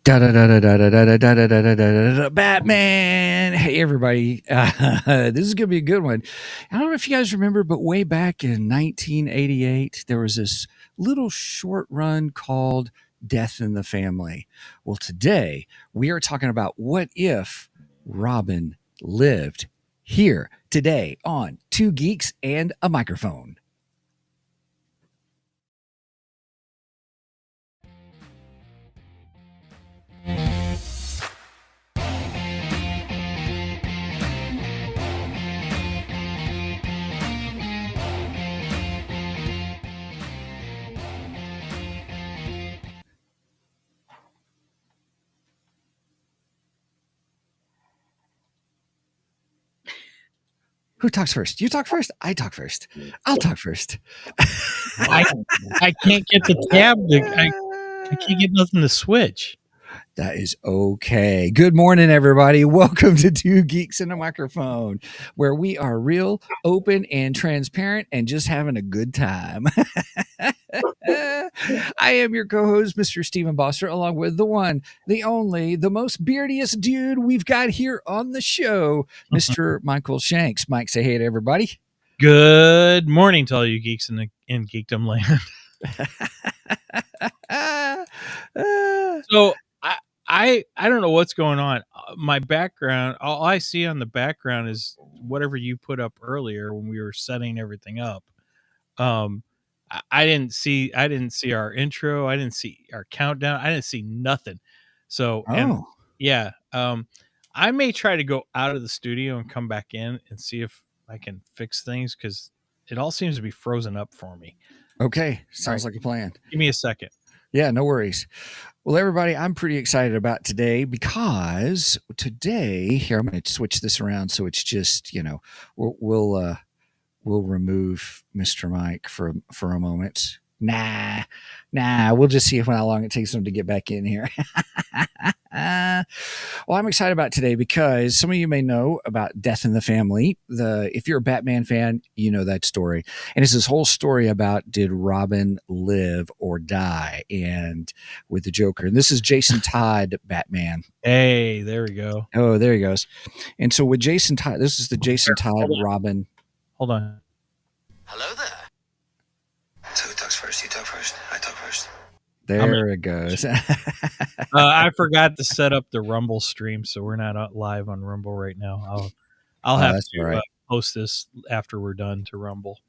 Batman. Hey, everybody. This is going to be a good one. I don't know if you guys remember, but way back in 1988, there was this little short run called Death in the Family. Well, today we are talking about what if Robin lived here today on Two Geeks and a Microphone. Who talks first? You talk first? I talk first. I'll talk first. I can't get the tab. I can't get nothing to switch. That is okay. Good morning, everybody. Welcome to Two Geeks and a Microphone, where we are real, open, and transparent and just having a good time. I am your co-host, Mr. Stephen Boster, along with the one, the only, the most beardiest dude we've got here on the show, Mr. Michael Shanks. Mike, say hey to everybody. Good morning to all you geeks in geekdom land. So I don't know what's going on. My background, all I see on the background is whatever you put up earlier when we were setting everything up. I didn't see our intro. I didn't see our countdown. I didn't see nothing. So, I may try to go out of the studio and come back in and see if I can fix things because it all seems to be frozen up for me. Okay. Sounds like a plan. Give me a second. Yeah, no worries. Well, everybody, I'm pretty excited about today because today, here, I'm going to switch this around so it's just, we'll remove Mr. Mike for a moment. Nah, we'll just see how long it takes him to get back in here. Well, I'm excited about today because some of you may know about Death in the Family. If you're a Batman fan, you know that story. And it's this whole story about did Robin live or die, and with the Joker. And this is Jason Todd Batman. Hey, there we go. Oh, there he goes. And so with Jason Todd, this is the Jason Todd Robin. Hold on. Hello there. So who talks first? You talk first. I talk first. There it goes. I forgot to set up the Rumble stream, so we're not live on Rumble right now. I'll have to post this after we're done to Rumble.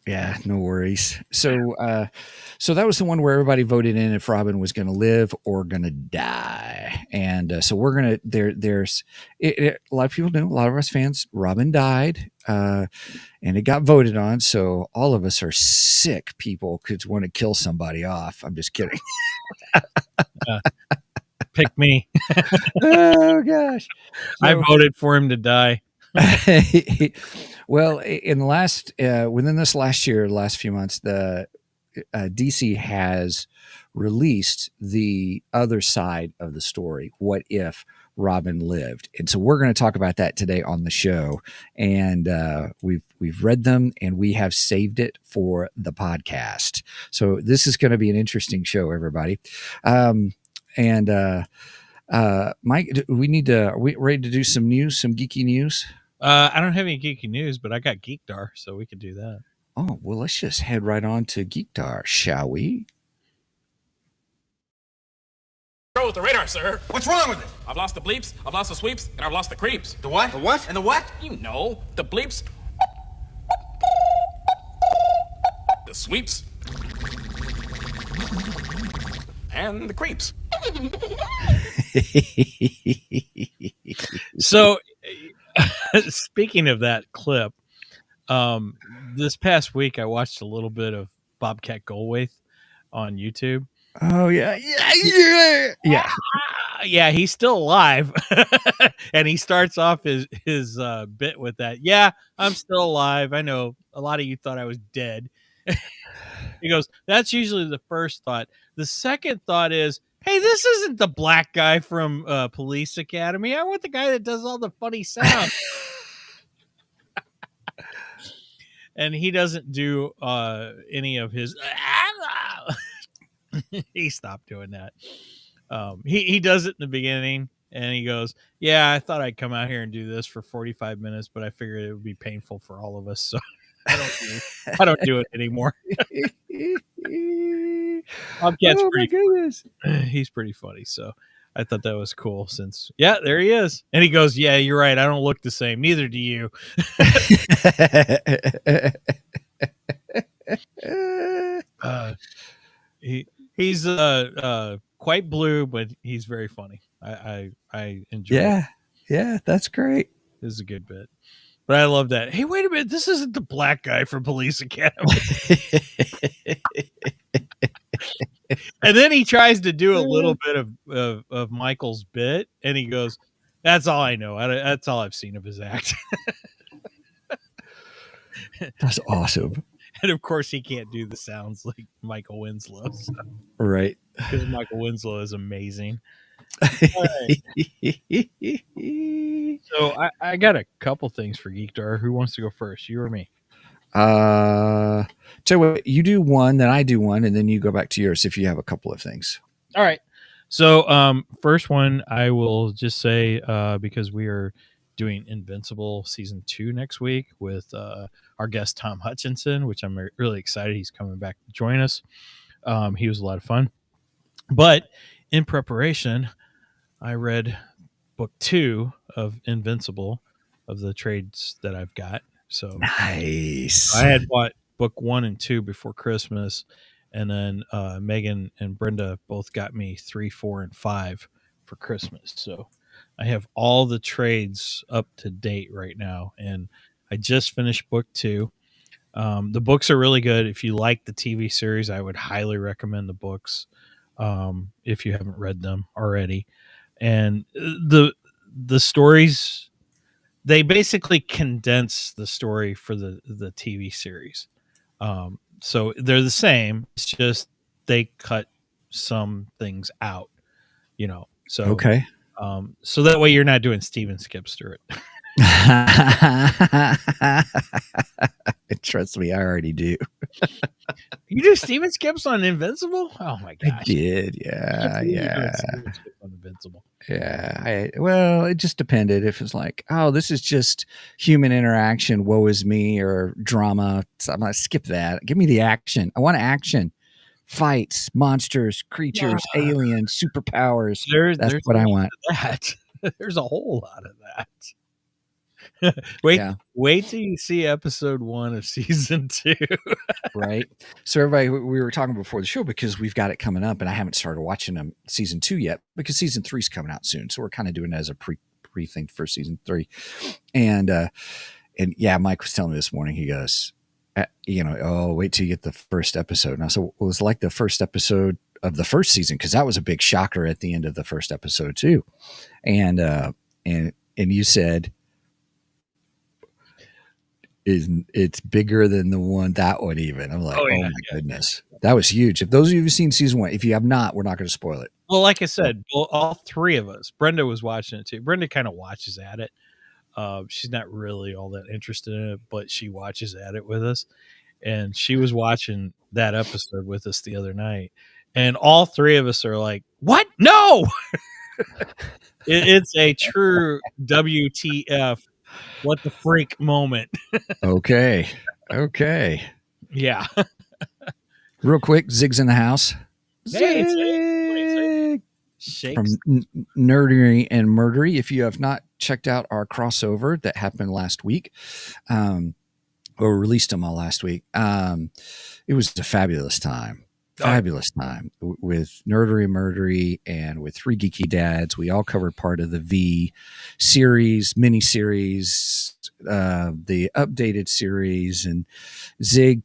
Yeah, no worries. So that was the one where everybody voted in if Robin was going to live or going to die, and so we're gonna. There's a lot of people know. A lot of us fans. Robin died, and it got voted on. So all of us are sick people could want to kill somebody off. I'm just kidding. Pick me. Oh gosh, I voted for him to die. Well, in the last within this last year, last few months, the DC has released the other side of the story. What if Robin lived? And so we're going to talk about that today on the show. And we've read them and we have saved it for the podcast. So this is going to be an interesting show, everybody. Mike, are we ready to do some news, some geeky news? I don't have any geeky news, but I got Geekdar, so we could do that. Oh, well, let's just head right on to Geekdar, shall we? With the radar, sir. What's wrong with it? I've lost the bleeps, I've lost the sweeps, and I've lost the creeps. The what? The what? And the what? You know, the bleeps, the sweeps, and the creeps. So, speaking of that clip, this past week I watched a little bit of Bobcat Goldthwait on YouTube. Oh yeah. Yeah, he's still alive, and he starts off his bit with that. Yeah, I'm still alive. I know a lot of you thought I was dead. He goes, that's usually the first thought. The second thought is, hey, this isn't the black guy from Police Academy. I want the guy that does all the funny sounds. And he doesn't do any of his. He stopped doing that. He does it in the beginning, and he goes, "Yeah, I thought I'd come out here and do this for 45 minutes, but I figured it would be painful for all of us, so I don't do it anymore." Bobcat's Oh my pretty goodness. he's pretty funny, so I thought that was cool. Since there he is, and he goes, "Yeah, you're right. I don't look the same. Neither do you." He's quite blue, but he's very funny. I enjoy it. Yeah, that's great. This is a good bit. But I love that. Hey, wait a minute. This isn't the black guy from Police Academy. And then he tries to do a little bit of Michael's bit, and he goes, "That's all I know. That's all I've seen of his act." That's awesome. And of course, he can't do the sounds like Michael Winslow. So, Right. because Michael Winslow is amazing. So I got a couple things for Geekdar. Who wants to go first? You or me? So what, you do one, then I do one, and then you go back to yours if you have a couple of things. All right. So first one, I will just say because we are doing Invincible season 2 next week with our guest Tom Hutchinson, which I'm really excited. He's coming back to join us. He was a lot of fun. But in preparation, I read book 2 of Invincible, of the trades that I've got. So nice. I had bought book 1 and 2 before Christmas, and then Megan and Brenda both got me 3, 4, and 5 for Christmas. So I have all the trades up to date right now, and I just finished book 2. The books are really good. If you like the TV series, I would highly recommend the books if you haven't read them already. And the stories, they basically condense the story for the TV series. So they're the same. It's just they cut some things out, So okay. So that way you're not doing Steven skips through it. Trust me, I already do. You do Steven skips on Invincible? Oh my gosh. I did. Yeah. On Invincible. Yeah. Well, it just depended. If it's like, oh, this is just human interaction, woe is me, or drama, so I'm gonna skip that. Give me the action. I want action. Fights, monsters, creatures, aliens, superpowers. That's what I want. That. There's a whole lot of that. Wait till you see episode 1 of season 2. Right. So everybody, we were talking before the show because we've got it coming up, and I haven't started watching them season 2 yet because season 3 is coming out soon. So we're kind of doing it as a pre thing for season 3. And yeah, Mike was telling me this morning, he goes, oh, wait till you get the first episode. And I said, well, it was like the first episode of the first season, because that was a big shocker at the end of the first episode too. And you said it's bigger than that one even. I'm like, oh my goodness. That was huge. If those of you who've seen season 1, if you have not, we're not going to spoil it. Well, like I said, all 3 of us, Brenda was watching it too. Brenda kind of watches at it. She's not really all that interested in it, but she watches at it with us. And she was watching that episode with us the other night. And all 3 of us are like, what? No! It's a true WTF, what the freak moment. Okay. Yeah. Real quick, Zig's in the house. Hey, Zig! From Nerdery and Murdery. If you have not checked out our crossover that happened last week, or released them all last week, it was a fabulous time. Fabulous time with Nerdery and Murdery and with 3 Geeky Dads. We all covered part of the V series, mini series, the updated series, and Zig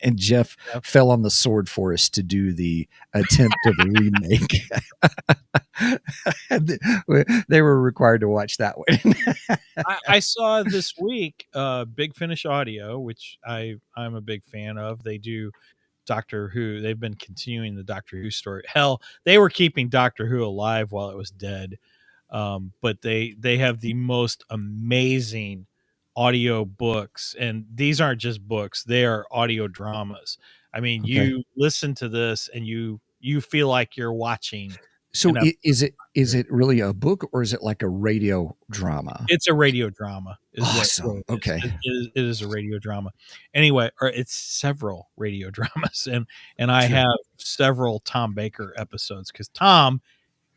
and Jeff fell on the sword for us to do the attempt of a remake. They were required to watch that one. I saw this week Big Finish Audio, which I'm a big fan of. They do Doctor Who. They've been continuing the Doctor Who story. Hell, they were keeping Doctor Who alive while it was dead. But they have the most amazing audio books, and these aren't just books, they are audio dramas. I mean, you listen to this and you you feel like you're watching. So an is it really a book or is it like a radio drama? It's a radio drama. Is Awesome. what it is. Okay. It is a radio drama. Anyway, or it's several radio dramas, and I Sure. have several Tom Baker episodes because Tom,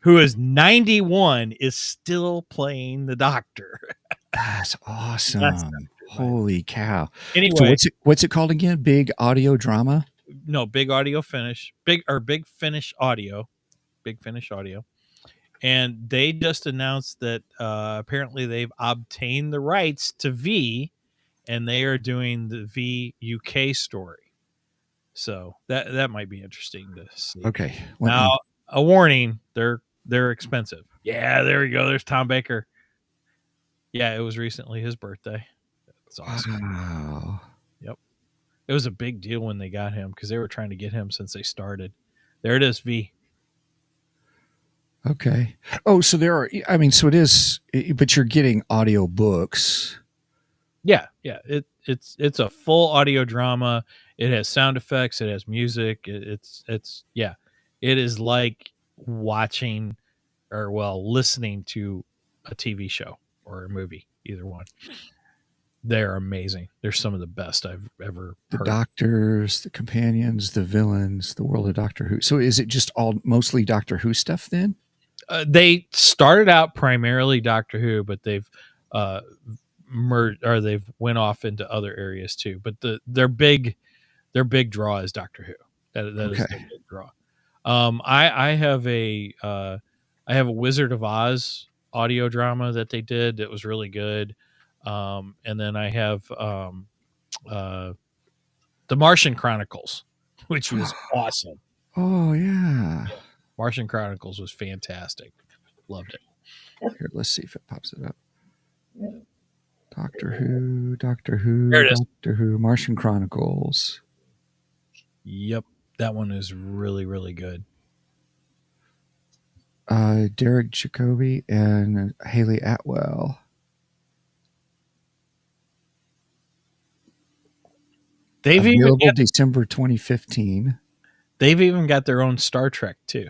who is 91, is still playing the Doctor. That's awesome. That's Holy cow. So Anyway, what's it called again? Big audio drama? no, Big Audio Finish, Big Finish Audio, Big Finish Audio. And they just announced that apparently they've obtained the rights to V, and they are doing the V UK story. So that might be interesting to see. Okay. Now, a warning: they're expensive. Yeah, there we go. There's Tom Baker. Yeah, it was recently his birthday. That's awesome. Wow. Yep, it was a big deal when they got him because they were trying to get him since they started. There it is, V. Okay. Oh, so there are, I mean, so it is, but you're getting audio books. Yeah. It's a full audio drama. It has sound effects. It has music. It's yeah. It is like watching or listening to a TV show or a movie. Either one. They're amazing. They're some of the best I've ever The heard. doctors, the companions, the villains, the world of Doctor Who. So is it just all mostly Doctor Who stuff then? They started out primarily Doctor Who, but they've merged or they've went off into other areas too. But their big draw is Doctor Who. That is Okay. their big draw. I have a Wizard of Oz audio drama that they did that was really good. And then I have The Martian Chronicles, which was awesome. Oh, yeah. Martian Chronicles was fantastic. Loved it. Here, let's see if it pops it up. Doctor Who, Doctor Who, There it is. Doctor Who, Martian Chronicles. Yep. That one is really, really good. Derek Jacobi and Haley Atwell. They've Available December 2015. They've even got their own Star Trek too,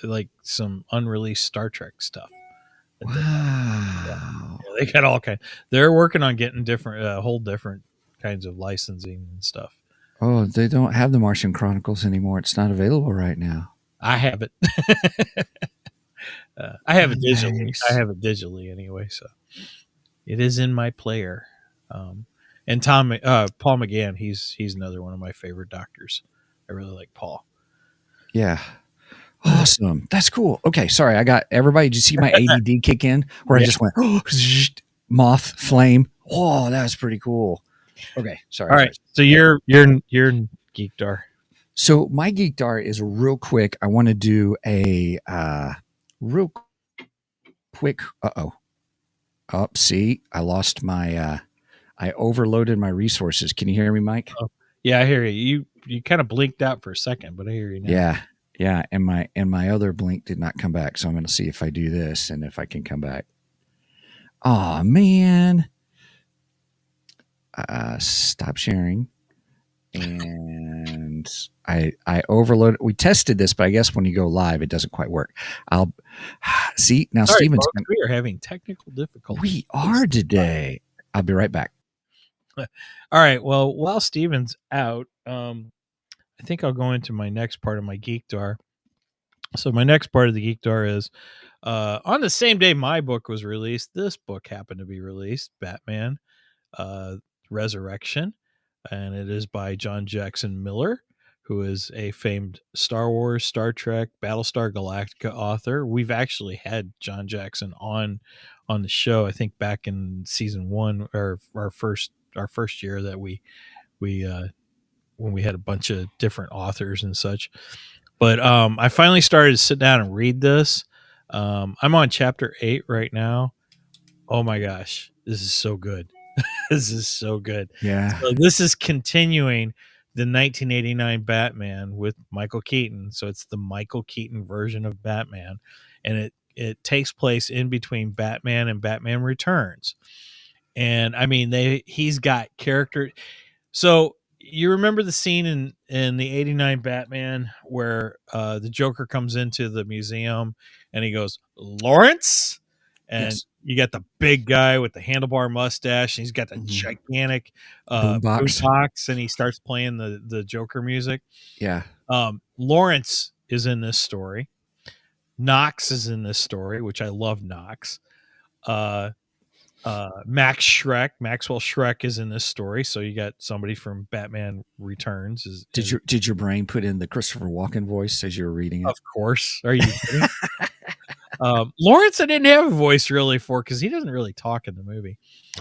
like some unreleased Star Trek stuff. Wow. They got all kinds. They're working on getting different, whole different kinds of licensing and stuff. Oh, they don't have the Martian Chronicles anymore. It's not available right now. I have it. I have it digitally. Nice. I have it digitally anyway, so it is in my player. And Paul McGann, he's another one of my favorite doctors. I really like Paul. Yeah. Awesome. That's cool. Okay. Sorry. I got everybody. Did you see my ADD kick in where I just went, oh, moth, flame. Whoa, that was pretty cool. Okay. Sorry. All right. So you're Geekdar. So my Geekdar is real quick. I want to do a real quick. Oh, see, I lost my, I overloaded my resources. Can you hear me, Mike? Oh, yeah, I hear you. You kind of blinked out for a second, but I hear you now. Yeah. And my other blink did not come back. So I'm going to see if I do this and if I can come back. Oh man. Stop sharing. And I overloaded. We tested this, but I guess when you go live, it doesn't quite work. I'll see now. Sorry, Steven's folks, we are having technical difficulties. We are today. I'll be right back. All right. Well, while Steven's out, I think I'll go into my next part of my Geekdar. So my next part of the Geekdar is on the same day my book was released. This book happened to be released, Batman Resurrection, and it is by John Jackson Miller, who is a famed Star Wars, Star Trek, Battlestar Galactica author. We've actually had John Jackson on the show, I think back in season 1 or our first year that we when we had a bunch of different authors and such. But I finally started to sit down and read this. I'm on chapter 8 right now. Oh my gosh, this is so good. This is so good. Yeah. So this is continuing the 1989 Batman with Michael Keaton. So it's the Michael Keaton version of Batman. And it takes place in between Batman and Batman Returns. And I mean, he's got character. So you remember the scene in the 89 Batman where the Joker comes into the museum and he goes, Lawrence? And Yes. you got the big guy with the handlebar mustache, and he's got the Mhm. gigantic Boombox. boombox, and he starts playing the Joker music. Yeah. Lawrence is in this story. Knox is in this story, which I love Knox. Maxwell Shrek is in this story. So you got somebody from Batman Returns. Did your brain put in the Christopher Walken voice as you were reading it? Of course. Are you kidding? Lawrence, I didn't have a voice really for because he doesn't really talk in the movie,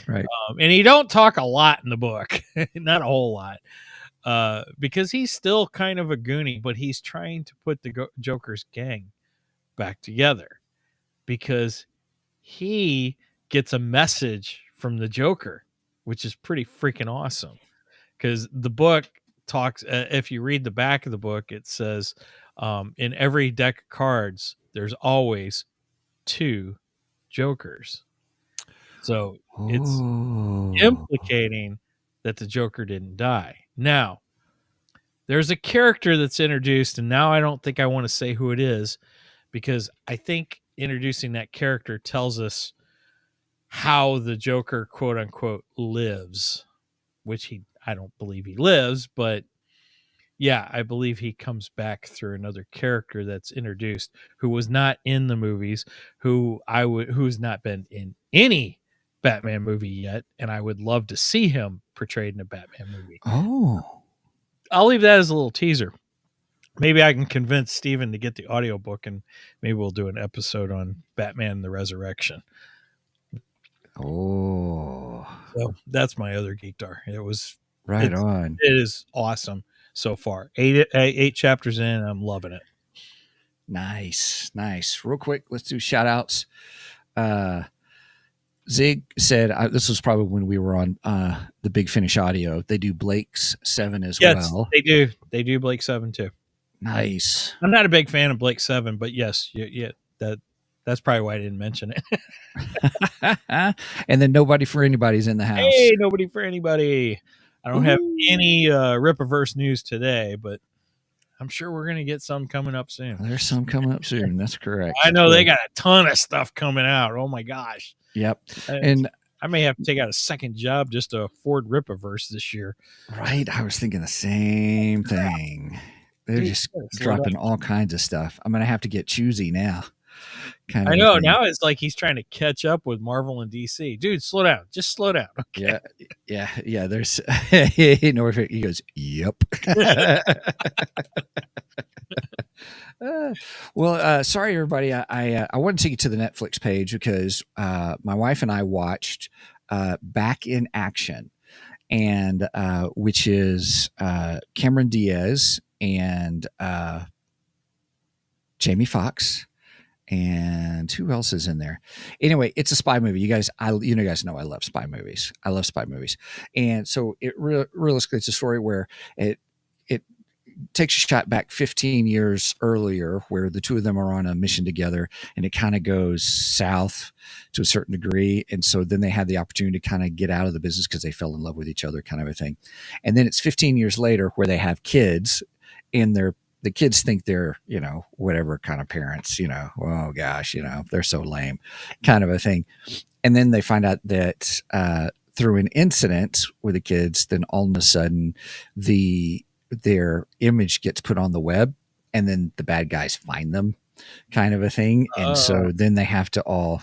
Right. and he don't talk a lot in the book, not a whole lot, because he's still kind of a goonie, but he's trying to put the Joker's gang back together because he gets a message from the Joker, which is pretty freaking awesome. Because the book talks, if you read the back of the book, it says in every deck of cards, there's always 2 Jokers. So it's implicating that the Joker didn't die. Now, there's a character that's introduced, and now I don't think I want to say who it is because I think introducing that character tells us how the Joker, quote unquote, lives, which I don't believe he lives, but yeah, I believe he comes back through another character that's introduced who was not in the movies, who's not been in any Batman movie yet, and I would love to see him portrayed in a Batman movie. Oh. I'll leave that as a little teaser. Maybe I can convince Steven to get the audiobook and maybe we'll do an episode on Batman and the Resurrection. Oh. So that's my other geekdar. Right on. It is awesome so far. Eight chapters in, I'm loving it. Nice. Real quick, let's do shout outs. Zig said this was probably when we were on the Big Finish Audio. They do Blake's 7 as well. They do. They do Blake 7 too. Nice. I'm not a big fan of Blake 7, but yes, that's probably why I didn't mention it. And then Nobody for Anybody's in the house. Hey, Nobody for Anybody. I don't have any Rippaverse news today, but I'm sure we're going to get some coming up soon. There's some coming up soon. That's correct. I know they got a ton of stuff coming out. Oh my gosh. Yep. And I may have to take out a second job just to afford Rippaverse this year. Right. I was thinking the same thing. They're just dropping all kinds of stuff. I'm going to have to get choosy now. I know. Now it's like he's trying to catch up with Marvel and DC. Dude, slow down. Just slow down. Okay. Yeah. There's he goes, yep. Well, sorry everybody. I want to take you to the Netflix page because my wife and I watched Back in Action, and which is Cameron Diaz and Jamie Foxx. And who else is in there? Anyway, it's a spy movie. You guys know I love spy movies. And so it realistically, it's a story where it takes a shot back 15 years earlier, where the two of them are on a mission together, and it kind of goes south to a certain degree. And so then they had the opportunity to kind of get out of the business because they fell in love with each other, kind of a thing. And then it's 15 years later where they have kids, and the kids think they're, whatever kind of parents, oh gosh, they're so lame, kind of a thing. And then they find out that through an incident with the kids, then all of a sudden their image gets put on the web, and then the bad guys find them, kind of a thing. And so then they have to all,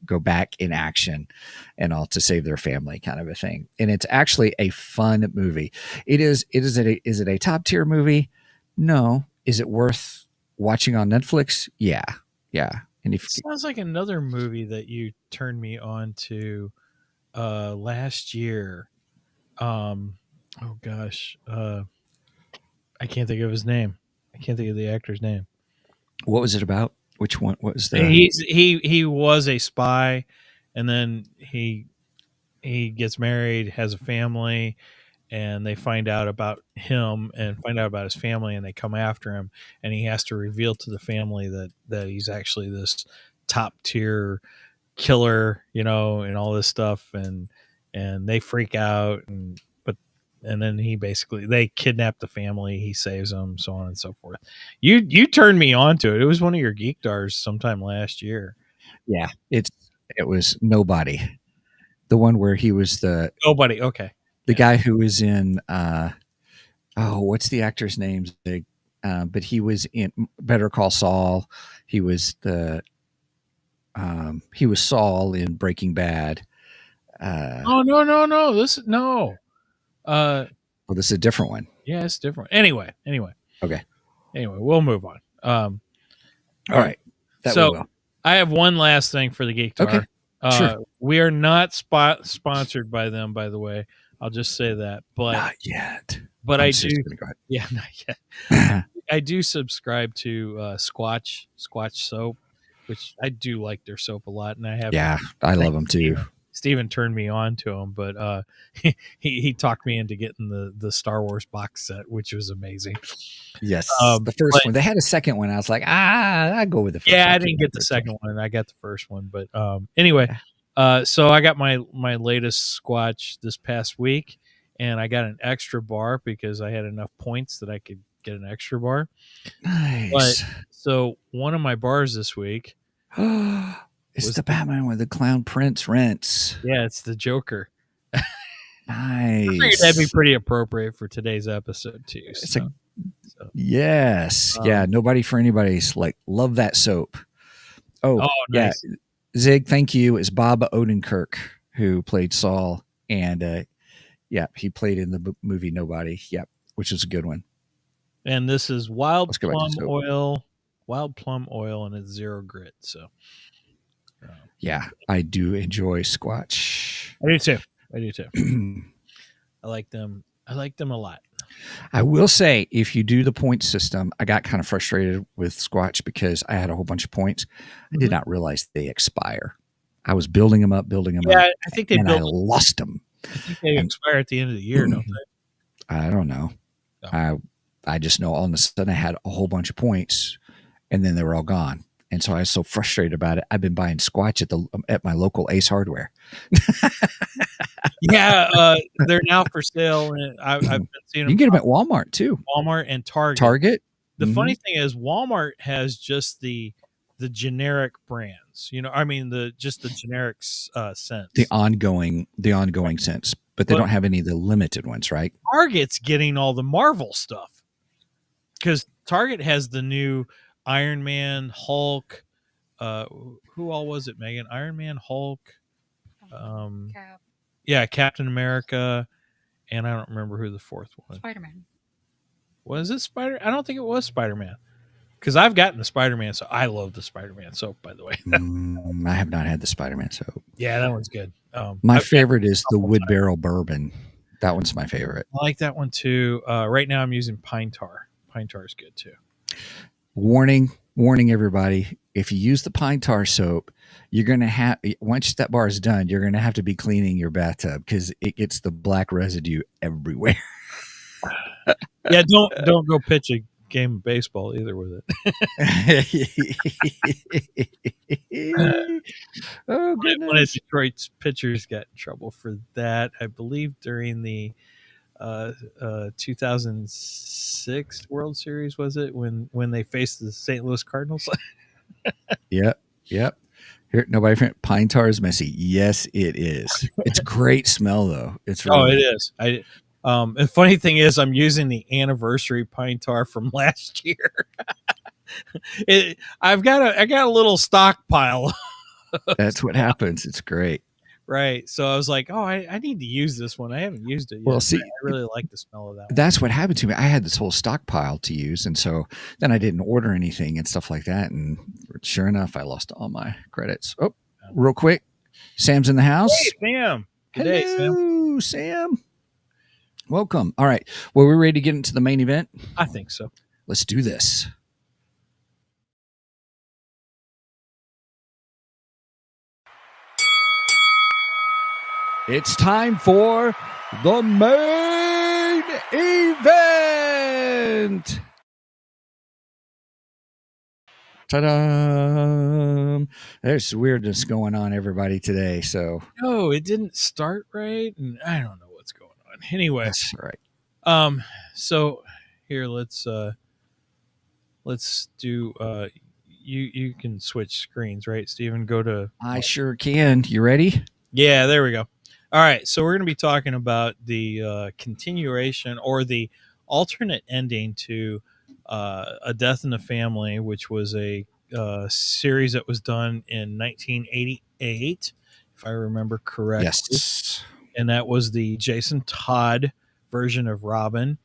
go back in action and all to save their family, kind of a thing. And it's actually a fun movie. Is it a top tier movie? No. Is it worth watching on Netflix? Yeah. And it sounds like another movie that you turned me on to last year. Oh gosh. I can't think of his name. I can't think of the actor's name. What was it about? Which one? What was the? He was a spy, and then he gets married, has a family, and they find out about him and find out about his family, and they come after him, and he has to reveal to the family that he's actually this top tier killer, and all this stuff, and they freak out, but and then they kidnap the family. He saves them, so on and so forth. You turned me on to it. It was one of your Geek Dars sometime last year. Yeah, it was Nobody, the one where he was the Nobody. Okay. guy who was in what's the actor's name? But he was in Better Call Saul. He was Saul in Breaking Bad. Oh no. This no. Well, this is a different one. Yeah, it's different. Anyway. Okay. Anyway, we'll move on. All right. That so we will. I have one last thing for the Geek Tar. Okay. Sure. We are not sponsored by them, by the way. I'll just say that. But Not yet. But I'm I do. Go ahead. Yeah, not yet. I do subscribe to Squatch soap, which I do like their soap a lot, and I have. Yeah, I love them too. Steven turned me on to them, but he talked me into getting the Star Wars box set, which was amazing. Yes, the first one. They had a second one. I was like, I'd go with the first one. Yeah, I didn't get the second one. I got the first one, but anyway, so I got my latest Squatch this past week, and I got an extra bar because I had enough points that I could get an extra bar. Nice. But so one of my bars this week. It's the Batman with the clown prince rents. Yeah, it's the Joker. Nice. I figured that'd be pretty appropriate for today's episode too. Yes. Yeah. Nobody for anybody's like, love that soap. Oh nice. Yeah. Zig, thank you. It's Bob Odenkirk who played Saul. And he played in the movie Nobody. Yep. Which is a good one. And this is wild plum oil, and it's 0 grit. So. Yeah, I do enjoy Squatch. I do too. I like them. I like them a lot. I will say, if you do the point system, I got kind of frustrated with Squatch because I had a whole bunch of points. I did not realize they expire. I was building them up. Yeah, I think I lost them. I think they expire at the end of the year, don't they? I don't know. Oh. I just know all of a sudden I had a whole bunch of points, and then they were all gone. And so I was so frustrated about it. I've been buying Squatch at my local Ace Hardware. Yeah, they're now for sale, and I've been seeing them. You can get them at Walmart too. Walmart and Target. The funny thing is, Walmart has just the generic brands. I mean the generic scents. The ongoing scents, but they don't have any of the limited ones, right? Target's getting all the Marvel stuff because Target has the new Iron Man, Hulk, who all was it, Megan? Iron Man, Hulk, Cap. Yeah, Captain America, and I don't remember who the fourth one. Spider-Man. Was it Spider? I don't think it was Spider-Man, because I've gotten the Spider-Man, so I love the Spider-Man soap. By the way, I have not had the Spider-Man soap. Yeah, that one's good. My favorite is the Wood Barrel Bourbon. That one's my favorite. I like that one too. Right now, I'm using Pine Tar. Pine Tar is good too. Warning, everybody. If you use the Pine Tar soap, you're going to have, once that bar is done, you're going to have to be cleaning your bathtub because it gets the black residue everywhere. Yeah, don't go pitch a game of baseball either with it. Oh, goodness. One of Detroit's pitchers got in trouble for that, I believe, during the 2006 World Series, was it, when they faced the St. Louis Cardinals? Yep. Here, nobody. Pine Tar is messy. Yes, it is. It's great smell though. It's really it is. The funny thing is, I'm using the anniversary Pine Tar from last year. I got a little stockpile. That's what happens. It's great. Right. So I was like, I need to use this one. I haven't used it yet. Well, see, I really like the smell of that one. That's what happened to me. I had this whole stockpile to use. And so then I didn't order anything and stuff like that. And sure enough, I lost all my credits. Oh, real quick. Sam's in the house. Hey, Sam. Good Hello, day, Sam. Welcome. All right. Well, we're ready to get into the main event? I think so. Let's do this. It's time for the main event. Ta-da! There's weirdness going on, everybody, today. So no, it didn't start right, and I don't know what's going on. Anyway, That's all right. so here let's do you can switch screens, right, Steven? Go to I sure can. You ready? yeah, there we go. All right, so we're going to be talking about the continuation or the alternate ending to A Death in the Family, which was a series that was done in 1988, if I remember correctly. Yes. And that was the Jason Todd version of Robin.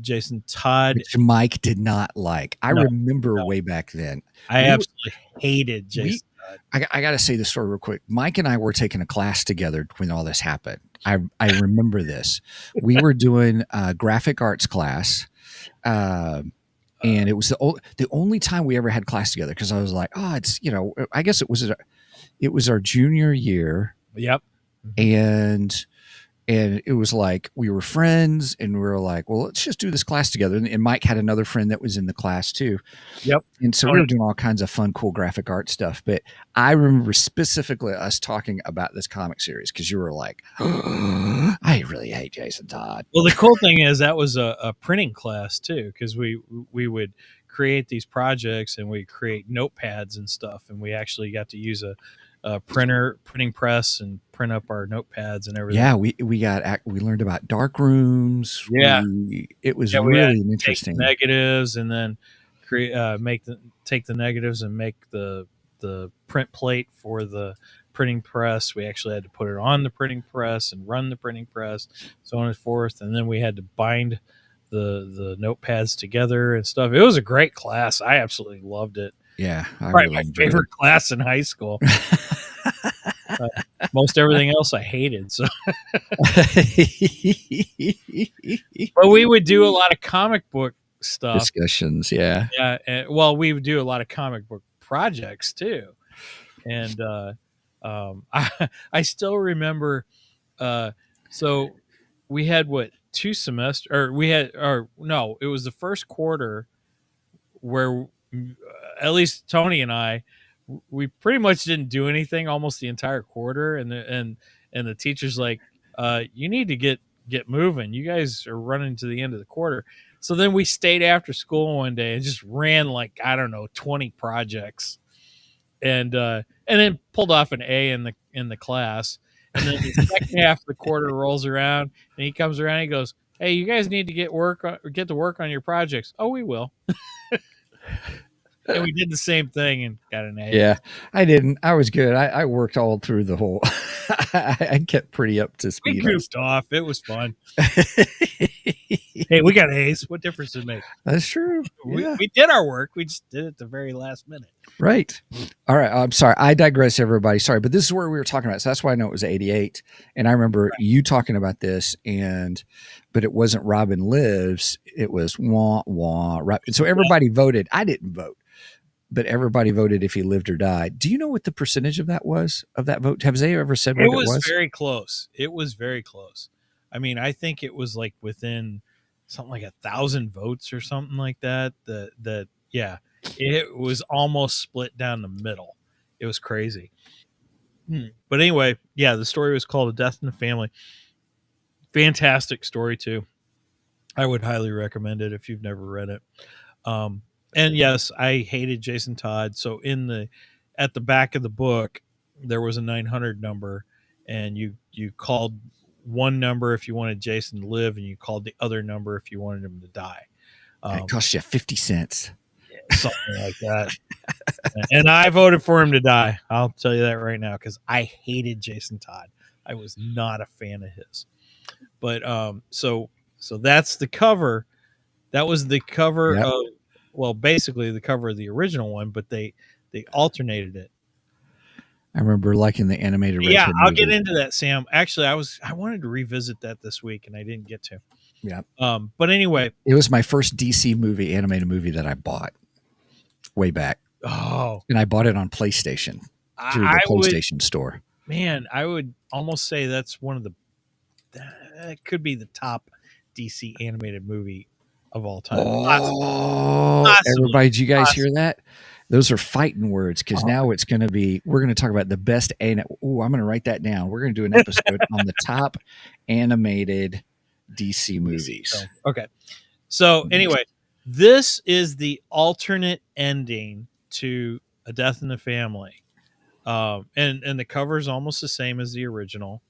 Jason Todd, Which Mike did not like. I No, remember no. way back then. I We were- absolutely hated Jason Todd. I got to say the story real quick. Mike and I were taking a class together when all this happened. I remember this. We were doing a graphic arts class, and it was the only time we ever had class together because I was like, oh, it's I guess it was our junior year, Yep. and it was like we were friends, and we were like, well, let's just do this class together. And Mike had another friend that was in the class too. Yep. And so we were doing all kinds of fun, cool graphic art stuff. But I remember specifically us talking about this comic series because you were like, oh, I really hate Jason Todd. Well, the cool thing is that was a printing class too, because we would create these projects and we create notepads and stuff, and we actually got to use a printing press and print up our notepads and everything. Yeah, we learned about dark rooms. Yeah. It was Yeah, we had really to interesting. take the negatives and then take the negatives and make the print plate for the printing press. We actually had to put it on the printing press and run the printing press, so on and so forth. And then we had to bind the notepads together and stuff. It was a great class. I absolutely loved it. Yeah, Probably my favorite class in high school. Most everything else I hated. So, but we would do a lot of comic book stuff. Discussions, yeah. Yeah. Well, we would do a lot of comic book projects too. And I still remember. So we had two semesters, it was the first quarter where at least Tony and I, we pretty much didn't do anything almost the entire quarter, and the teacher's like, you need to get moving. You guys are running to the end of the quarter. So then we stayed after school one day and just ran 20 projects, and then pulled off an A in the class. And then the second half of the quarter rolls around, and he comes around and he goes, "Hey, you guys need to get to work on your projects." "Oh, we will." And we did the same thing and got an A. Yeah, I didn't. I was good. I worked all through the whole. I kept pretty up to speed. We goofed off. It was fun. Hey, we got A's. What difference does it make? That's true. Yeah. We did our work. We just did it the very last minute. Right. All right. I'm sorry. I digress, everybody. Sorry, but this is where we were talking about. So that's why I know it was 88. And I remember you talking about this, but it wasn't Robin Lives. It was wah, wah. Right. So everybody voted. I didn't vote, but everybody voted if he lived or died. Do you know what the percentage of that was, of that vote? Have they ever said what it was? It was very close. It was very close. I mean, I think it was like within something like 1,000 votes or something like that. Yeah, it was almost split down the middle. It was crazy. But anyway, yeah, the story was called A Death in the Family. Fantastic story too. I would highly recommend it if you've never read it. And yes, I hated Jason Todd. So at the back of the book, there was a 900 number, and you called one number if you wanted Jason to live, and you called the other number if you wanted him to die. It cost you 50 cents. Something like that. And I voted for him to die. I'll tell you that right now, because I hated Jason Todd. I was not a fan of his. But so that's the cover. That was the cover of, well, basically the cover of the original one, but they alternated it. I remember liking the animated. Yeah, I'll get into that, Sam. Actually, I wanted to revisit that this week, and I didn't get to. Yeah. But anyway, it was my first DC animated movie that I bought way back. Oh, and I bought it on PlayStation through the PlayStation store. Man, I would almost say that's one of it could be the top DC animated movie of all time. Oh, everybody, did you guys hear that? Those are fighting words, because now we're going to talk about the best. I'm going to write that down. We're going to do an episode on the top animated DC movies. So, okay. So anyway, this is the alternate ending to A Death in the Family. And the cover is almost the same as the original,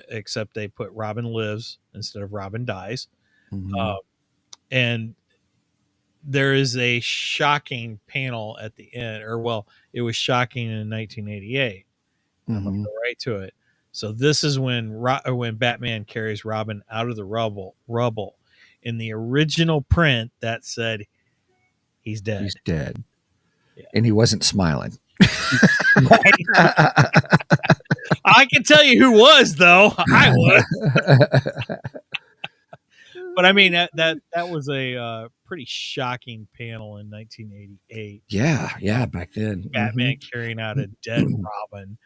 except they put Robin lives instead of Robin dies. Mhm. And there is a shocking panel at the end, or well, it was shocking in 1988. I'm gonna Mhm. go right to it. So this is when Batman carries Robin out of the rubble. In the original print, that said he's dead. He's dead. Yeah. And he wasn't smiling. Right? I can tell you who was, though. I was. But I mean that was a pretty shocking panel in 1988. yeah, back then. Batman Mhm. carrying out a dead Robin.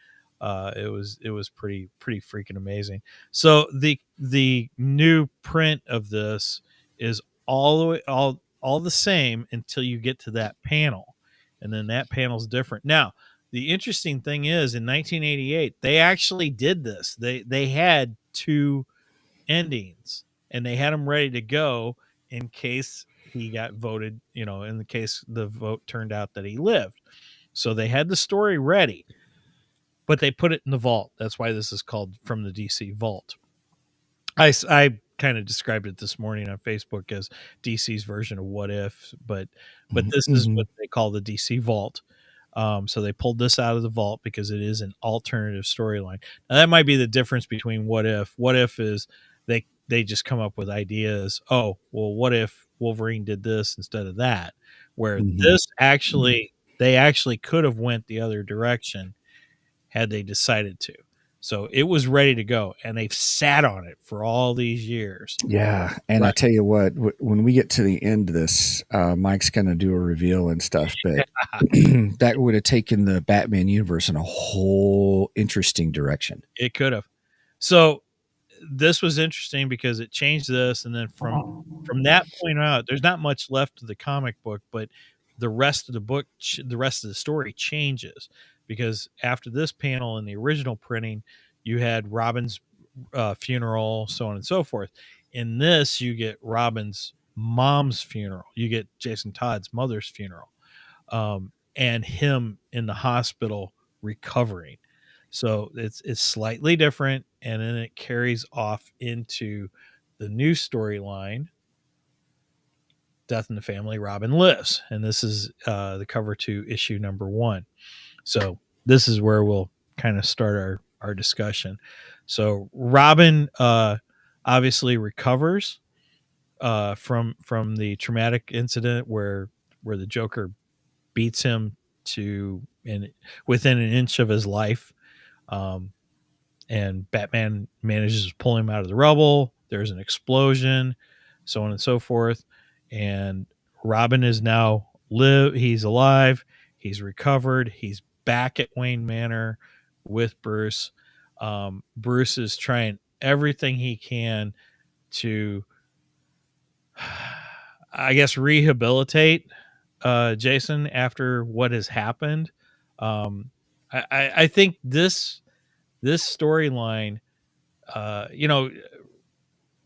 It was pretty freaking amazing. So the new print of this is all the way all the same until you get to that panel, and then that panel's different. Now, the interesting thing is, in 1988, they actually did this. They had two endings, and they had them ready to go in case he got voted. In the case the vote turned out that he lived. So they had the story ready, but they put it in the vault. That's why this is called From the DC Vault. I kind of described it this morning on Facebook as DC's version of What If, but this is what they call the DC Vault. So they pulled this out of the vault because it is an alternative storyline. Now that might be the difference between What If. What If is they just come up with ideas. Oh, well, what if Wolverine did this instead of that? Where this actually they actually could have went the other direction had they decided to. So it was ready to go, and they've sat on it for all these years. Yeah, and I tell you what, when we get to the end of this, Mike's going to do a reveal and stuff, but that would have taken the Batman universe in a whole interesting direction. It could have. So this was interesting because it changed this, and then from that point out, there's not much left of the comic book, but the rest of the book, the rest of the story changes because after this panel in the original printing, you had Robin's funeral, so on and so forth. In this, you get Robin's mom's funeral. You get Jason Todd's mother's funeral, and him in the hospital recovering. So it's slightly different, and then it carries off into the new storyline, Death in the Family, Robin Lives. And this is the cover to issue number 1. So this is where we'll kind of start our discussion. So Robin obviously recovers from the traumatic incident where the Joker beats him within an inch of his life. And Batman manages to pull him out of the rubble. There's an explosion, so on and so forth. And Robin is now he's alive. He's recovered. He's back at Wayne Manor with Bruce. Bruce is trying everything he can to, I guess, rehabilitate Jason after what has happened. I think this storyline,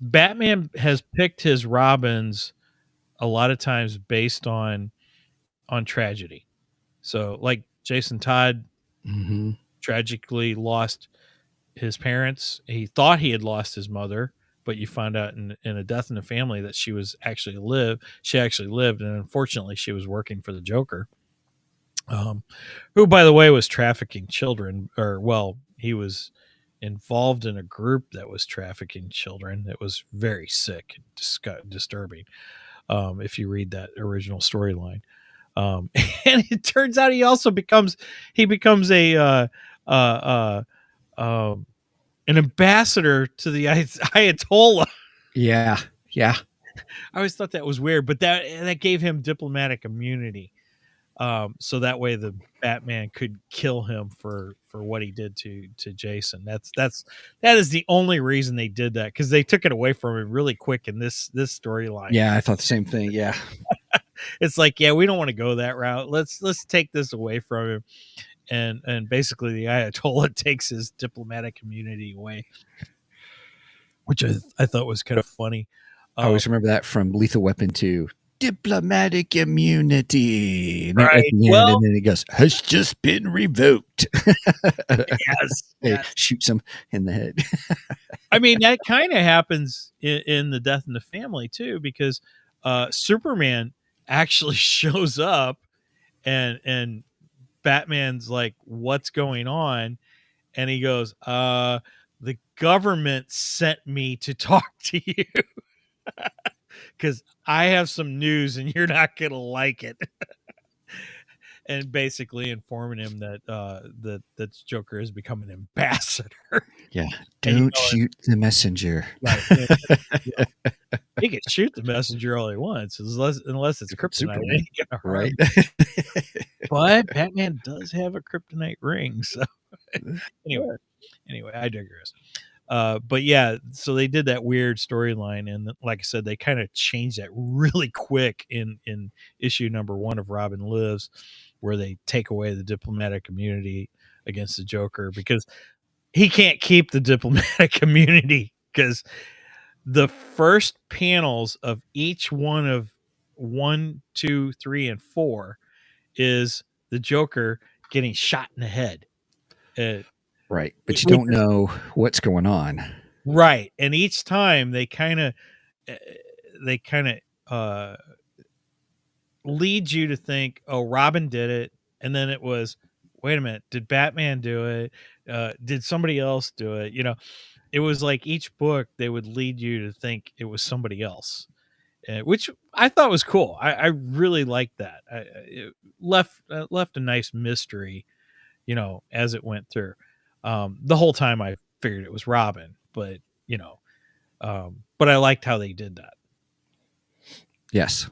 Batman has picked his Robins a lot of times based on tragedy. So, like Jason Todd tragically lost his parents. He thought he had lost his mother, but you find out in A Death in the Family that she actually lived, and unfortunately, she was working for the Joker. Who, by the way, was trafficking children, he was involved in a group that was trafficking children. That was very sick and disturbing. If you read that original storyline, and it turns out he also becomes a an ambassador to the Ayatollah. Yeah. I always thought that was weird, but that gave him diplomatic immunity. So that way the Batman could kill him for what he did to Jason. That is the only reason they did that, because they took it away from him really quick in this storyline. Yeah, I thought the same thing. Yeah. It's like, yeah, we don't want to go that route. Let's take this away from him. And basically the Ayatollah takes his diplomatic immunity away. which I thought was kind of funny. I always remember that from Lethal Weapon 2. Diplomatic immunity. And at Right. the end, Well, and then he goes, has just been revoked. yes, He yes. shoots him in the head. I mean, that kind of happens in the Death in the Family too, because Superman actually shows up, and Batman's like, "What's going on?" And he goes, "The government sent me to talk to you because I have some news, and you're not gonna like it." And basically informing him that that Joker has become an ambassador. Yeah. And, Don't shoot the messenger. right. He can shoot the messenger all he wants, unless it's kryptonite. Superman, It ain't gonna harm right? him. But Batman does have a kryptonite ring. So anyway, I digress. But yeah, so they did that weird storyline, and like I said, they kind of changed that really quick in issue number 1 of Robin Lives, where they take away the diplomatic immunity against the Joker because he can't keep the diplomatic immunity, because the first panels of each one of 1, 2, 3, and 4 is the Joker getting shot in the head. Right. But you don't know what's going on. Right. And each time they kind of lead you to think, oh, Robin did it. And then it was, wait a minute, did Batman do it? Did somebody else do it? You know, it was like each book, they would lead you to think it was somebody else, which I thought was cool. I really liked that. It left a nice mystery, you know, as it went through. The whole time I figured it was Robin, but you know, but I liked how they did that. Yes.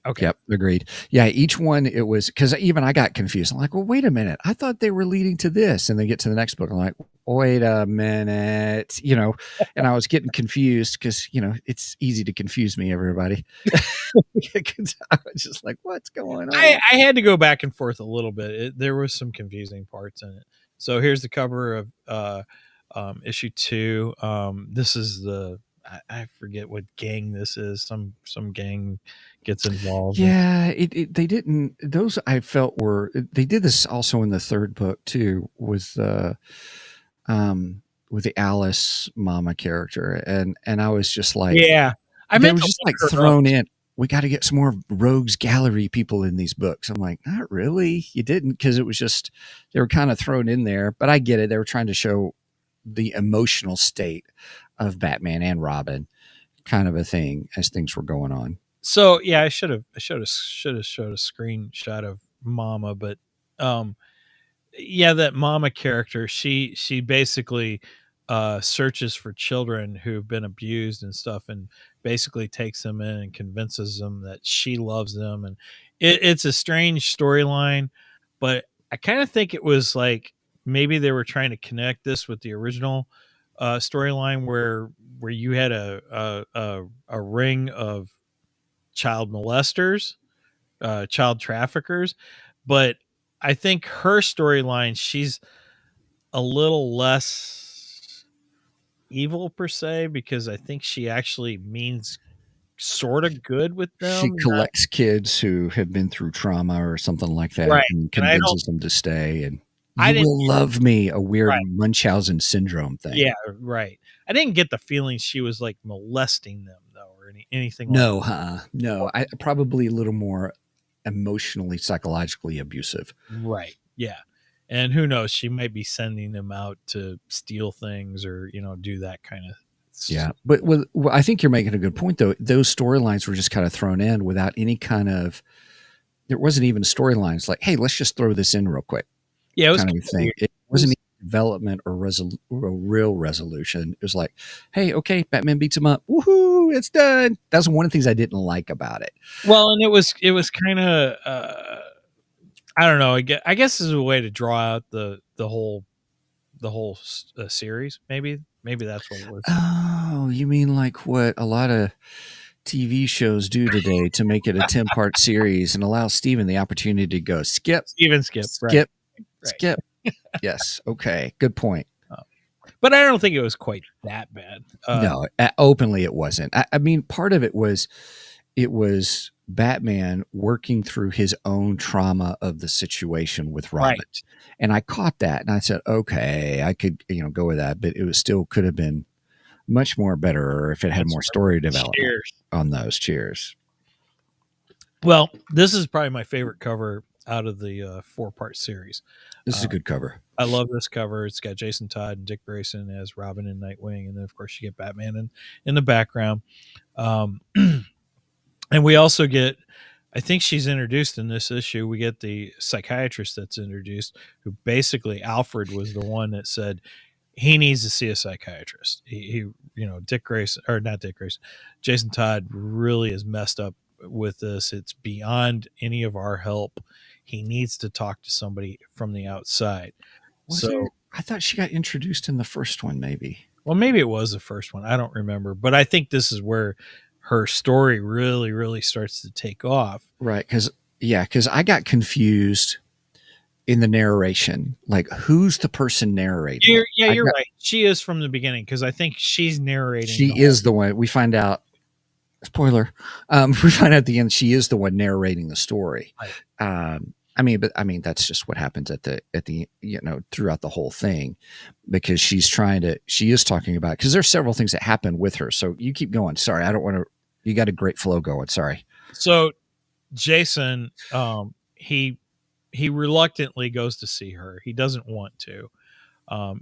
Okay. Yep. Agreed. Yeah. Each one, it was, because even I got confused. I'm like, well, wait a minute. I thought they were leading to this. And they get to the next book. I'm like, wait a minute, you know, and I was getting confused because, you know, it's easy to confuse me, everybody. I was just like, what's going on? I had to go back and forth a little bit. There was some confusing parts in it. So here's the cover of issue 2. This is the, I forget what gang this is. Some gang gets involved. Yeah, they didn't. Those I felt were, they did this also in the third book too, with the Alice Mama character, and I was just like, yeah, I they meant were to just look like her thrown up. in. We got to get some more rogues gallery people in these books. I'm like, not really. You didn't, because it was just, they were kind of thrown in there. But I get it. They were trying to show the emotional state of Batman and Robin, kind of a thing, as things were going on. So yeah, I should have showed a screenshot of Mama, but yeah, that Mama character, she basically searches for children who've been abused and stuff, and basically takes them in and convinces them that she loves them. And it's a strange storyline, but I kind of think it was like maybe they were trying to connect this with the original storyline where you had a ring of child molesters, child traffickers. But I think her storyline, she's a little less evil per se, because I think she actually means sort of good with them. She collects kids who have been through trauma or something like that, Right. and convinces them to stay. And I you didn't will love me, a weird Right. Munchausen syndrome thing. Yeah, right. I didn't get the feeling she was like molesting them though, or anything like No, that. no. I probably a little more emotionally, psychologically abusive. Right. Yeah. And who knows, she might be sending them out to steal things or, you know, do that kind of Yeah. But well, I think you're making a good point, though. Those storylines were just kind of thrown in without any kind of, there wasn't even storylines like, hey, let's just throw this in real quick. Yeah, it was kind of thing. It wasn't even development or a real resolution. It was like, hey, okay, Batman beats him up. Woohoo, it's done. That's one of the things I didn't like about it. Well, and it was kind of, I don't know. I guess this is a way to draw out the whole series. Maybe that's what it was. Oh, you mean like what a lot of TV shows do today to make it a 10-part series and allow Steven the opportunity to go skip. Skip. Right. Skip. Yes. Okay. Good point. But but I don't think it was quite that bad. No, openly it wasn't. I mean, part of it was Batman working through his own trauma of the situation with Robin. Right. And I caught that and I said, okay, I could, go with that, but it was still could have been much more better if it had more story development Cheers. on those. Cheers. Well, this is probably my favorite cover out of the 4-part series. This is a good cover. I love this cover. It's got Jason Todd and Dick Grayson as Robin and Nightwing, and then of course you get Batman in the background. And we also get, I think she's introduced in this issue. We get the psychiatrist that's introduced, who basically Alfred was the one that said he needs to see a psychiatrist. He Dick Grayson, or not Dick Grayson, Jason Todd really is messed up with this. It's beyond any of our help. He needs to talk to somebody from the outside. I thought she got introduced in the first one, maybe. Well, maybe it was the first one. I don't remember, but I think this is where her story really, really starts to take off. Right. Because I got confused in the narration. Like, who's the person narrating? You're right. She is from the beginning, because I think she's narrating. She is the one. We find out, spoiler, we find out at the end she is the one narrating the story. Right. I mean, that's just what happens at the throughout the whole thing, because she is talking about, because there's several things that happen with her. So you keep going. Sorry, I don't want to. You got a great flow going. Sorry. So Jason, he reluctantly goes to see her. He doesn't want to.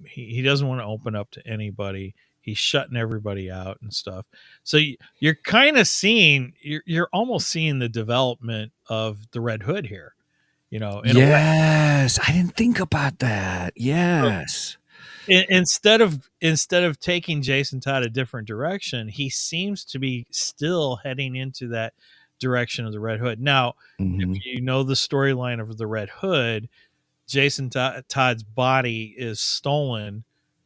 He doesn't want to open up to anybody. He's shutting everybody out and stuff. So you're kind of seeing, you're almost seeing the development of the Red Hood here. Yes, I didn't think about that. Yes. Instead of taking Jason Todd a different direction, he seems to be still heading into that direction of the Red Hood. Now, if you know the storyline of the Red Hood, Jason Todd's body is stolen,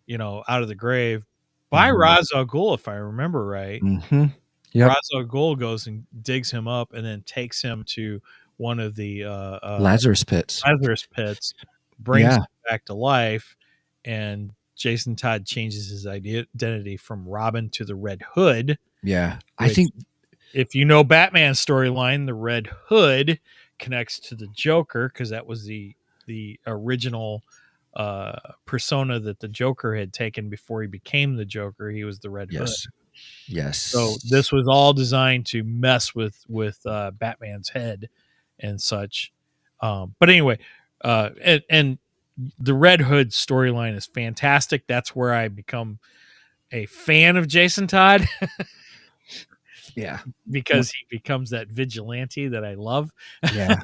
out of the grave by Ra's al Ghul, if I remember right. Yep. Ra's al Ghul goes and digs him up and then takes him to one of the Lazarus pits, brings him back to life, and Jason Todd changes his identity from Robin to the Red Hood. Yeah. I think if you know Batman's storyline, the Red Hood connects to the Joker, because that was the original persona that the Joker had taken before he became the Joker. He was the Red Hood. Yes. So this was all designed to mess with Batman's head and such. But anyway, and the Red Hood storyline is fantastic. That's where I become a fan of Jason Todd. Yeah. Because he becomes that vigilante that I love. Yeah.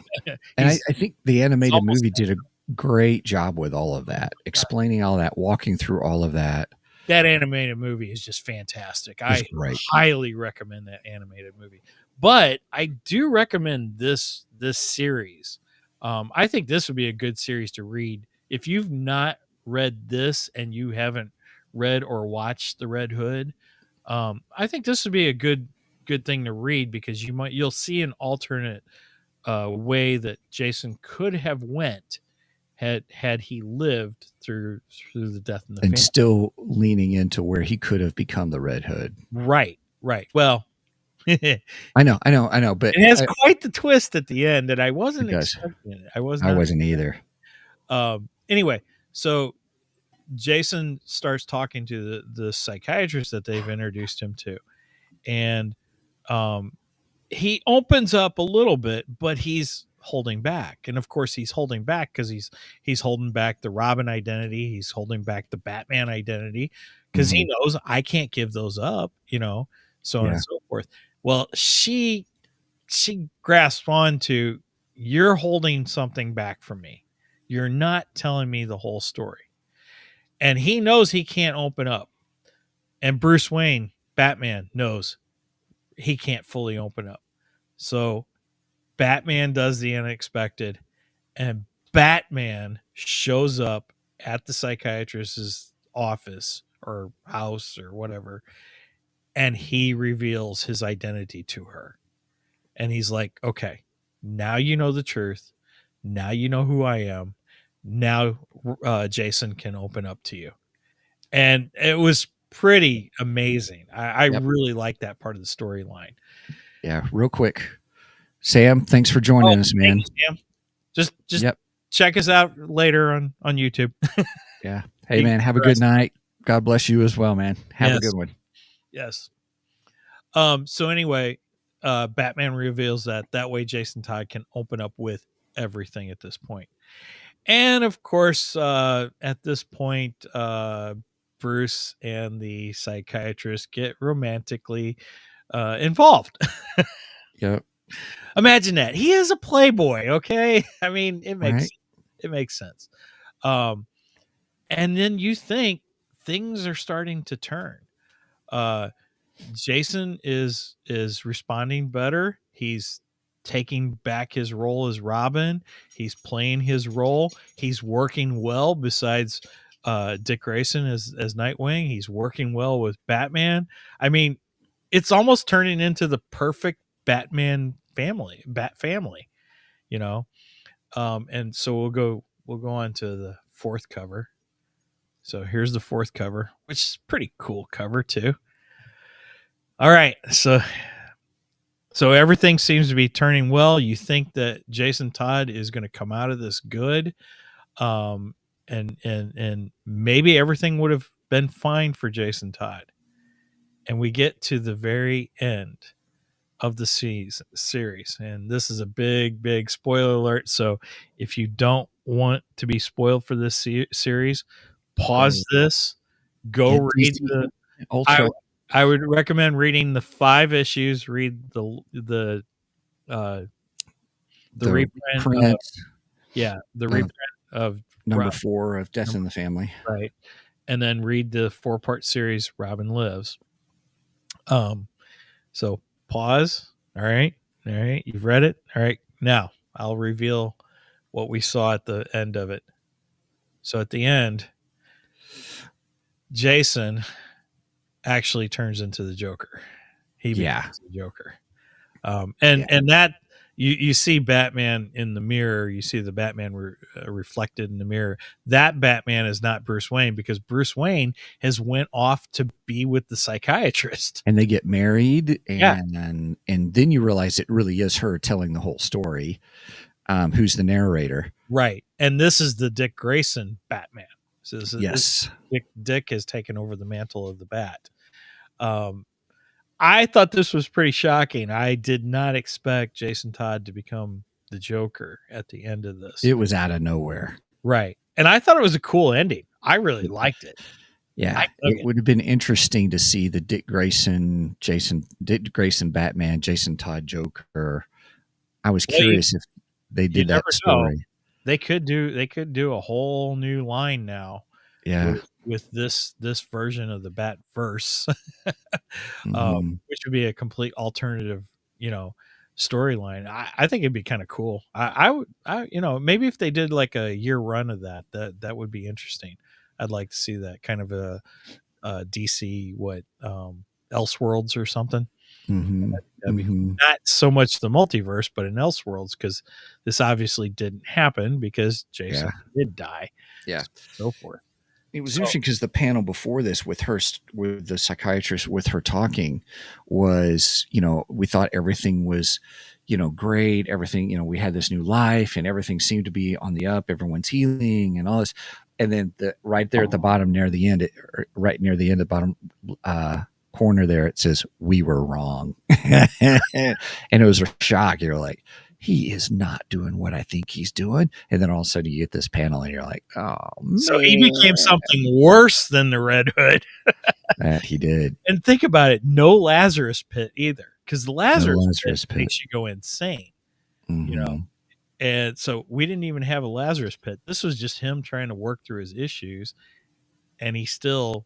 And I think the animated movie did a great job with all of that, explaining all that, walking through all of that. That animated movie is just fantastic. I highly recommend that animated movie. But I do recommend this series. I think this would be a good series to read. If you've not read this and you haven't read or watched The Red Hood, I think this would be a good thing to read, because you'll see an alternate way that Jason could have went had he lived through the death in the family, still leaning into where he could have become the Red Hood. Right. Well, I know, but it has quite the twist at the end, and I wasn't expecting it. I wasn't either. Anyway, so Jason starts talking to the psychiatrist that they've introduced him to, and he opens up a little bit, but he's holding back. And of course he's holding back because he's holding back the Robin identity. He's holding back the Batman identity, because he knows I can't give those up, so on and so forth. Well, she grasps on to, you're holding something back from me. You're not telling me the whole story. And he knows he can't open up. And Bruce Wayne, Batman, knows he can't fully open up. So Batman does the unexpected, and Batman shows up at the psychiatrist's office or house or whatever, and he reveals his identity to her. And he's like, okay, now you know the truth. Now you know who I am. Now Jason can open up to you. and it was pretty amazing. I Yep. really like that part of the storyline. Yeah, real quick. Sam, thanks for joining us, man. Thank you, Sam. Just Yep. check us out later on YouTube. Yeah. Hey, man, have a good night. God bless you as well, man. Have a good one. Yes. So anyway, Batman reveals that way Jason Todd can open up with everything at this point. And of course, at this point, Bruce and the psychiatrist get romantically involved. Yep. Imagine that. He is a playboy, okay? I mean, it makes Right. sense. And then you think things are starting to turn. Jason is responding better. He's taking back his role as Robin. He's playing his role. He's working well besides Dick Grayson as Nightwing. He's working well with Batman. I mean, it's almost turning into the perfect Batman family, Bat family, you know. And so we'll go on to the fourth cover. So here's the fourth cover, which is pretty cool cover too. All right, so everything seems to be turning well. You think that Jason Todd is going to come out of this good, and maybe everything would have been fine for Jason Todd. And we get to the very end of the series, and this is a big spoiler alert. So if you don't want to be spoiled for this series, pause this, go read the Ultra. I would recommend reading the 5 issues. Read the reprint. The reprint of number 4 of Death in the Family. Right, and then read the 4-part series Robin Lives. So pause. All right, you've read it. All right, now I'll reveal what we saw at the end of it. So at the end, Jason actually turns into the Joker. He becomes the Joker. And that you see Batman in the mirror. You see the Batman reflected in the mirror. That Batman is not Bruce Wayne, because Bruce Wayne has went off to be with the psychiatrist, and they get married. And then you realize it really is her telling the whole story. Who's the narrator? Right. And this is the Dick Grayson Batman. So yes, Dick has taken over the mantle of the Bat. I thought this was pretty shocking. I did not expect Jason Todd to become the Joker at the end of this. It was out of nowhere. Right. And I thought it was a cool ending. I really liked it. Yeah. It would have been interesting to see the Dick Grayson Batman, Jason Todd Joker. I was curious if they did that story. Know. They could do a whole new line now. Yeah. With this version of the Bat-verse, which would be a complete alternative, storyline. I think it'd be kind of cool. I would, maybe if they did like a year run of that would be interesting. I'd like to see that kind of a DC Elseworlds or something. That'd be not so much the multiverse, but in Elseworlds, because this obviously didn't happen because Jason did die. Yeah, so forth. It was interesting because the panel before this with the psychiatrist, with her talking, was, we thought everything was, great. Everything, we had this new life and everything seemed to be on the up. Everyone's healing and all this. And then right there at the bottom, right near the end of the bottom corner there, it says, "We were wrong." And it was a shock. You're like, he is not doing what I think he's doing. And then all of a sudden you get this panel and you're like, oh, man. So he became something worse than the Red Hood. That he did. And think about it. No Lazarus pit either. Because the Lazarus pit makes you go insane, And so we didn't even have a Lazarus pit. This was just him trying to work through his issues. And he still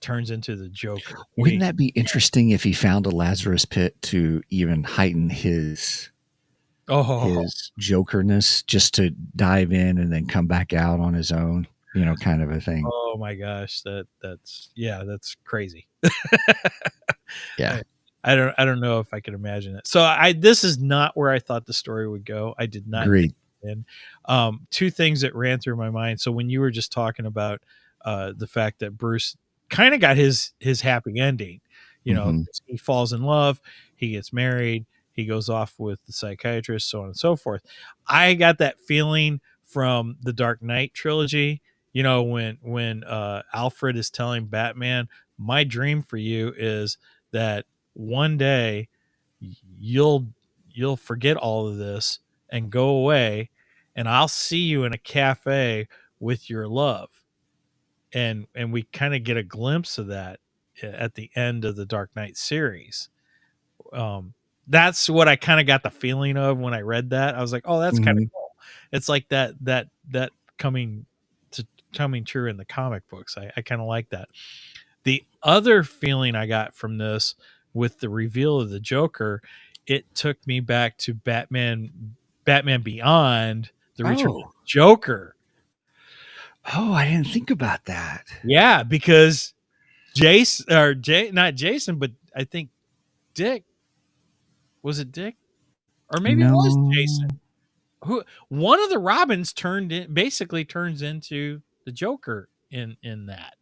turns into the Joker. Wouldn't that be interesting if he found a Lazarus pit to even heighten his Jokerness, just to dive in and then come back out on his own, kind of a thing. Oh my gosh, that's crazy. Yeah. I don't know if I could imagine it. So this is not where I thought the story would go. I did not. Agreed. Two things that ran through my mind. So when you were just talking about the fact that Bruce kind of got his happy ending. You know, Mhm. he falls in love, he gets married, he goes off with the psychiatrist, so on and so forth. I got that feeling from the Dark Knight trilogy. You know, when Alfred is telling Batman, "My dream for you is that one day you'll forget all of this and go away, and I'll see you in a cafe with your love." And we kind of get a glimpse of that at the end of the Dark Knight series. Um, that's what I kind of got the feeling of when I read that. I was like, "Oh, that's kind of Mhm. cool." It's like that coming coming true in the comic books. I kind of like that. The other feeling I got from this with the reveal of the Joker, it took me back to Batman Beyond, the Return of Oh. the Joker. Oh, I didn't think about that. Yeah, because Jason or not Jason, but I think Dick, was it Dick? Or maybe it was Jason. No. Who one of the Robins basically turns into the Joker in that.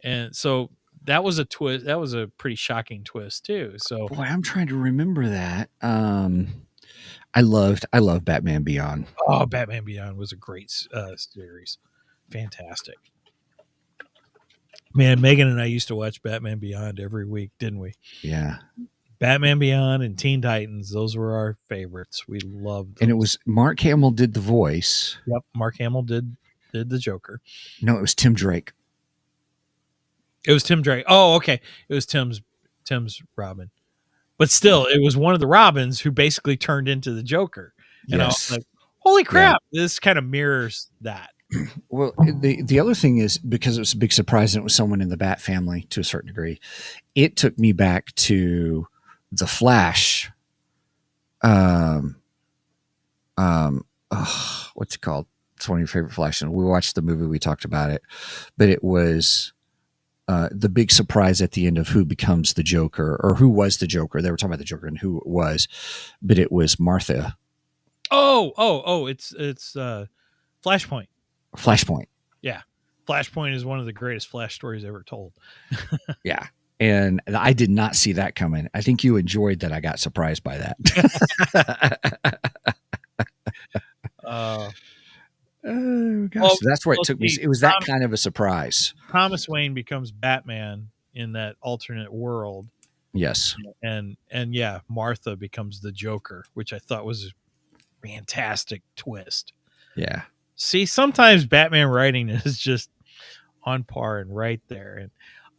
And so that was a twist. That was a pretty shocking twist too. So Boy, I'm trying to remember that. I love Batman Beyond. oh, Batman Beyond was a great series. Fantastic. Man, Megan and I used to watch Batman Beyond every week, didn't we? Yeah. Batman Beyond and Teen Titans, those were our favorites. We loved those. And it was Mark Hamill did the voice. Yep, Mark Hamill did the Joker. No, it was Tim Drake. It was Tim Drake. Oh, okay. It was Tim's Robin. But still, it was one of the Robins who basically turned into the Joker. And I was Yes. like, holy crap, this kind of mirrors that. Well, the other thing is because it was a big surprise and it was someone in the Bat family to a certain degree, it took me back to the Flash. What's it called? It's one of your favorite Flash. And we watched the movie, we talked about it, but it was the big surprise at the end of who becomes the Joker or who was the Joker. They were talking about the Joker and who it was, but it was Martha. It's Flashpoint. Flashpoint. Yeah. Flashpoint is one of the greatest Flash stories ever told. Yeah. And I did not see that coming. I think you enjoyed that I got surprised by that. Oh gosh, Well, that's where it well, took me. see, It was that kind of a surprise. Thomas Wayne becomes Batman in that alternate world. Yes. And yeah, Martha becomes the Joker, which I thought was a fantastic twist. Yeah. See, sometimes Batman writing is just on par and right there. And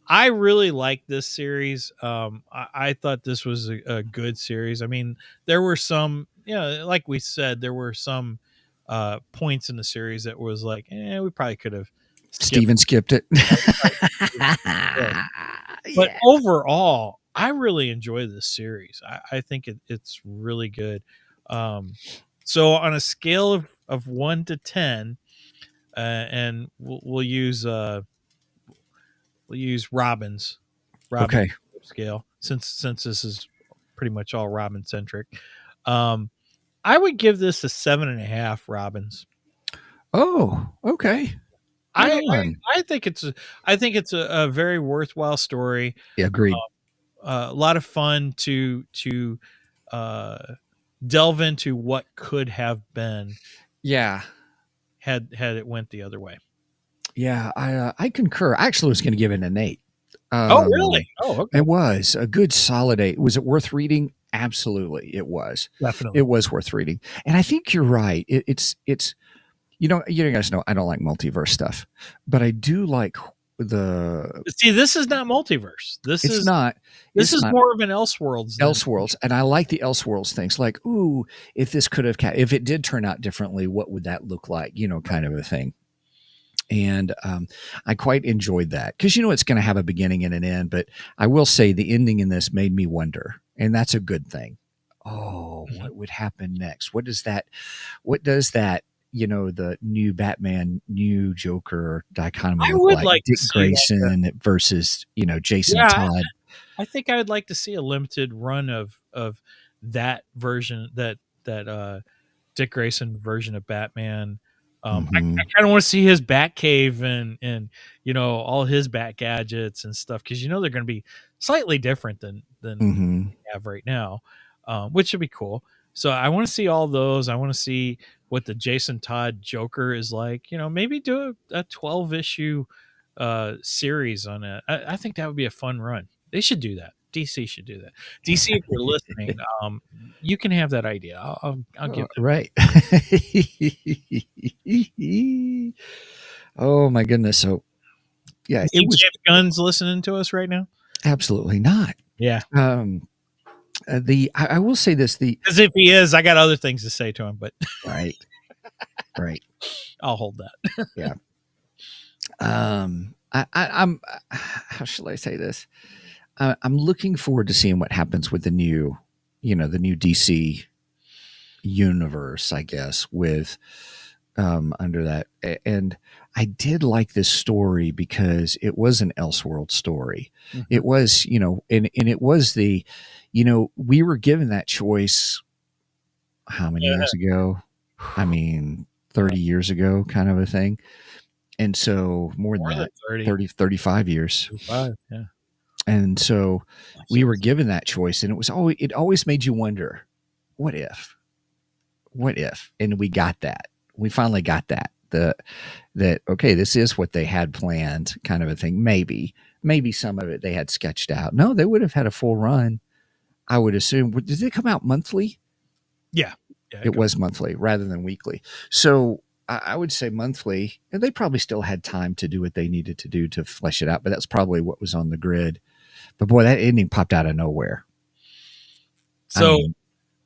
I really like this series. I thought this was a good series. I mean, there were some, like we said, there were some points in the series that was like, we probably could have Steven skipped it. But overall, I really enjoy this series. I think it's really good. So on a scale of 1 to 10, and we'll use Robin's Okay. scale since this is pretty much all Robin centric. I would give this a 7.5 Robins. Oh, okay. I think it's a very worthwhile story. Yeah, agreed. A lot of fun to delve into what could have been. Yeah. Had it went the other way. Yeah, I concur. I actually was going to give it an 8. Oh, really? Oh, okay. It was a good solid 8. Was it worth reading? Absolutely, it was. Definitely, it was worth reading. And I think you're right. It's you guys know I don't like multiverse stuff, but I do like the. See, this is not multiverse. This is not. This is more of an Elseworlds. Elseworlds, and I like the Elseworlds things. Like, ooh, if this could have, if it did turn out differently, what would that look like? Kind of a thing. And I quite enjoyed that because it's going to have a beginning and an end. But I will say the ending in this made me wonder, and that's a good thing. Oh, what would happen next? What does that? The new Batman, new Joker dichotomy look like? Dick Grayson versus Jason Todd. I think I would like to see a limited run of that version, that Dick Grayson version of Batman. I Mhm. kind of want to see his bat cave and all his bat gadgets and stuff, because they're going to be slightly different than Mhm. we have right now, which would be cool. So I want to see all those. I want to see what the Jason Todd Joker is like. Maybe do a 12 issue series on it. I think that would be a fun run. They should do that. DC should do that. DC, if you're listening, you can have that idea. I'll give that. Right. Oh my goodness. So yeah, You it think was James Gunn's listening to us right now? absolutely not. Yeah, I will say this, because if he is, I got other things to say to him, but right. Right. I'll hold that. Yeah. I'm how shall I say this? I'm looking forward to seeing what happens with the new DC universe, I guess, with under that. And I did like this story because it was an Elseworld story. It was, and it was we were given that choice how many Yeah. years ago? I mean, 30 years ago, kind of a thing. And so more than More than that, 30. 35 years. 35, yeah. And so we were given that choice, and it always made you wonder, what if? What if? And we got that. We finally got that. That okay, this is what they had planned, kind of a thing. Maybe some of it they had sketched out. No, they would have had a full run, I would assume. Did it come out monthly? Yeah. It was monthly rather than weekly. So I would say monthly, and they probably still had time to do what they needed to do to flesh it out. But that's probably what was on the grid. But boy, that ending popped out of nowhere. So, I mean,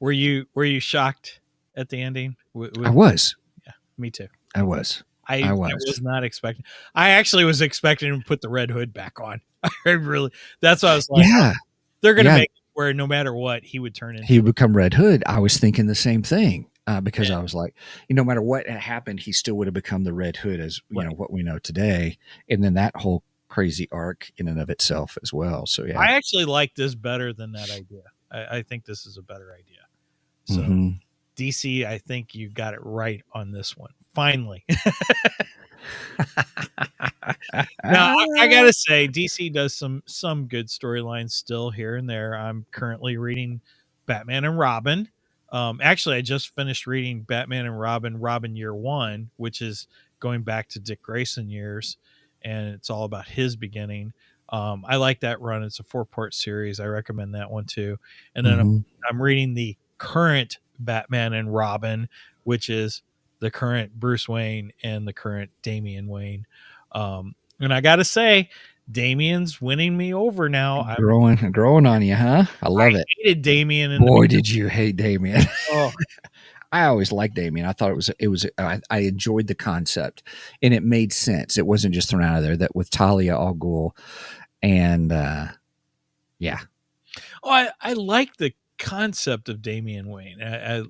were you shocked at the ending? I was. Yeah, me too. I was. I was not expecting. I actually was expecting him to put the red hood back on. I really. That's what I was like. Yeah, they're going to yeah. make it where no matter what, he would turn into. He would become Red Hood. I was thinking the same thing because Yeah. I was like, no matter what had happened, he still would have become the Red Hood as what we know today. And then that whole crazy arc in and of itself as well. So yeah, I actually like this better than that idea. I think this is a better idea. So DC, I think you got it right on this one. Finally. Now I gotta say, DC does some good storylines still here and there. I'm currently reading Batman and Robin. Actually, I just finished reading Batman and Robin Year One, which is going back to Dick Grayson years, and it's all about his beginning. I like that run. It's a 4-part series. I recommend that one too. And then I'm reading the current Batman and Robin, which is the current Bruce Wayne and the current Damian Wayne. And I gotta say, Damian's winning me over now. growing on you, huh? I love it. Hated Damian. Boy, did you hate Damian. Oh. I always liked Damian. I thought I enjoyed the concept, and it made sense. It wasn't just thrown out of there. That with Talia al Ghul, and yeah. Oh, I like the concept of Damian Wayne. I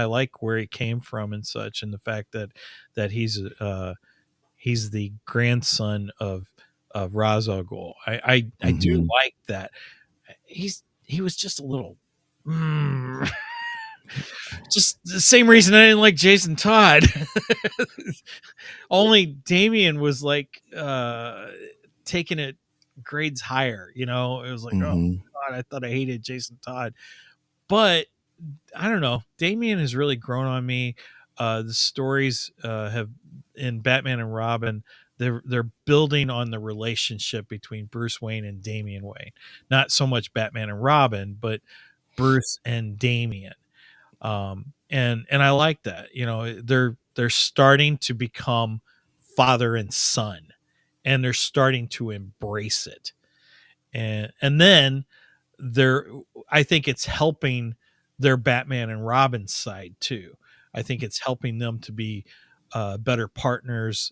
like where he came from and such, and the fact that he's the grandson of Ra's al Ghul. I do like that. He was just a little. Just the same reason I didn't like Jason Todd. Only Damian was like taking it grades higher. It was like, oh God, I thought I hated Jason Todd. But I don't know. Damian has really grown on me. The stories have in Batman and Robin. They're building on the relationship between Bruce Wayne and Damian Wayne. Not so much Batman and Robin, but Bruce and Damian. And I like that. They're starting to become father and son, and they're starting to embrace it. And then I think it's helping their Batman and Robin side too. I think it's helping them to be better partners,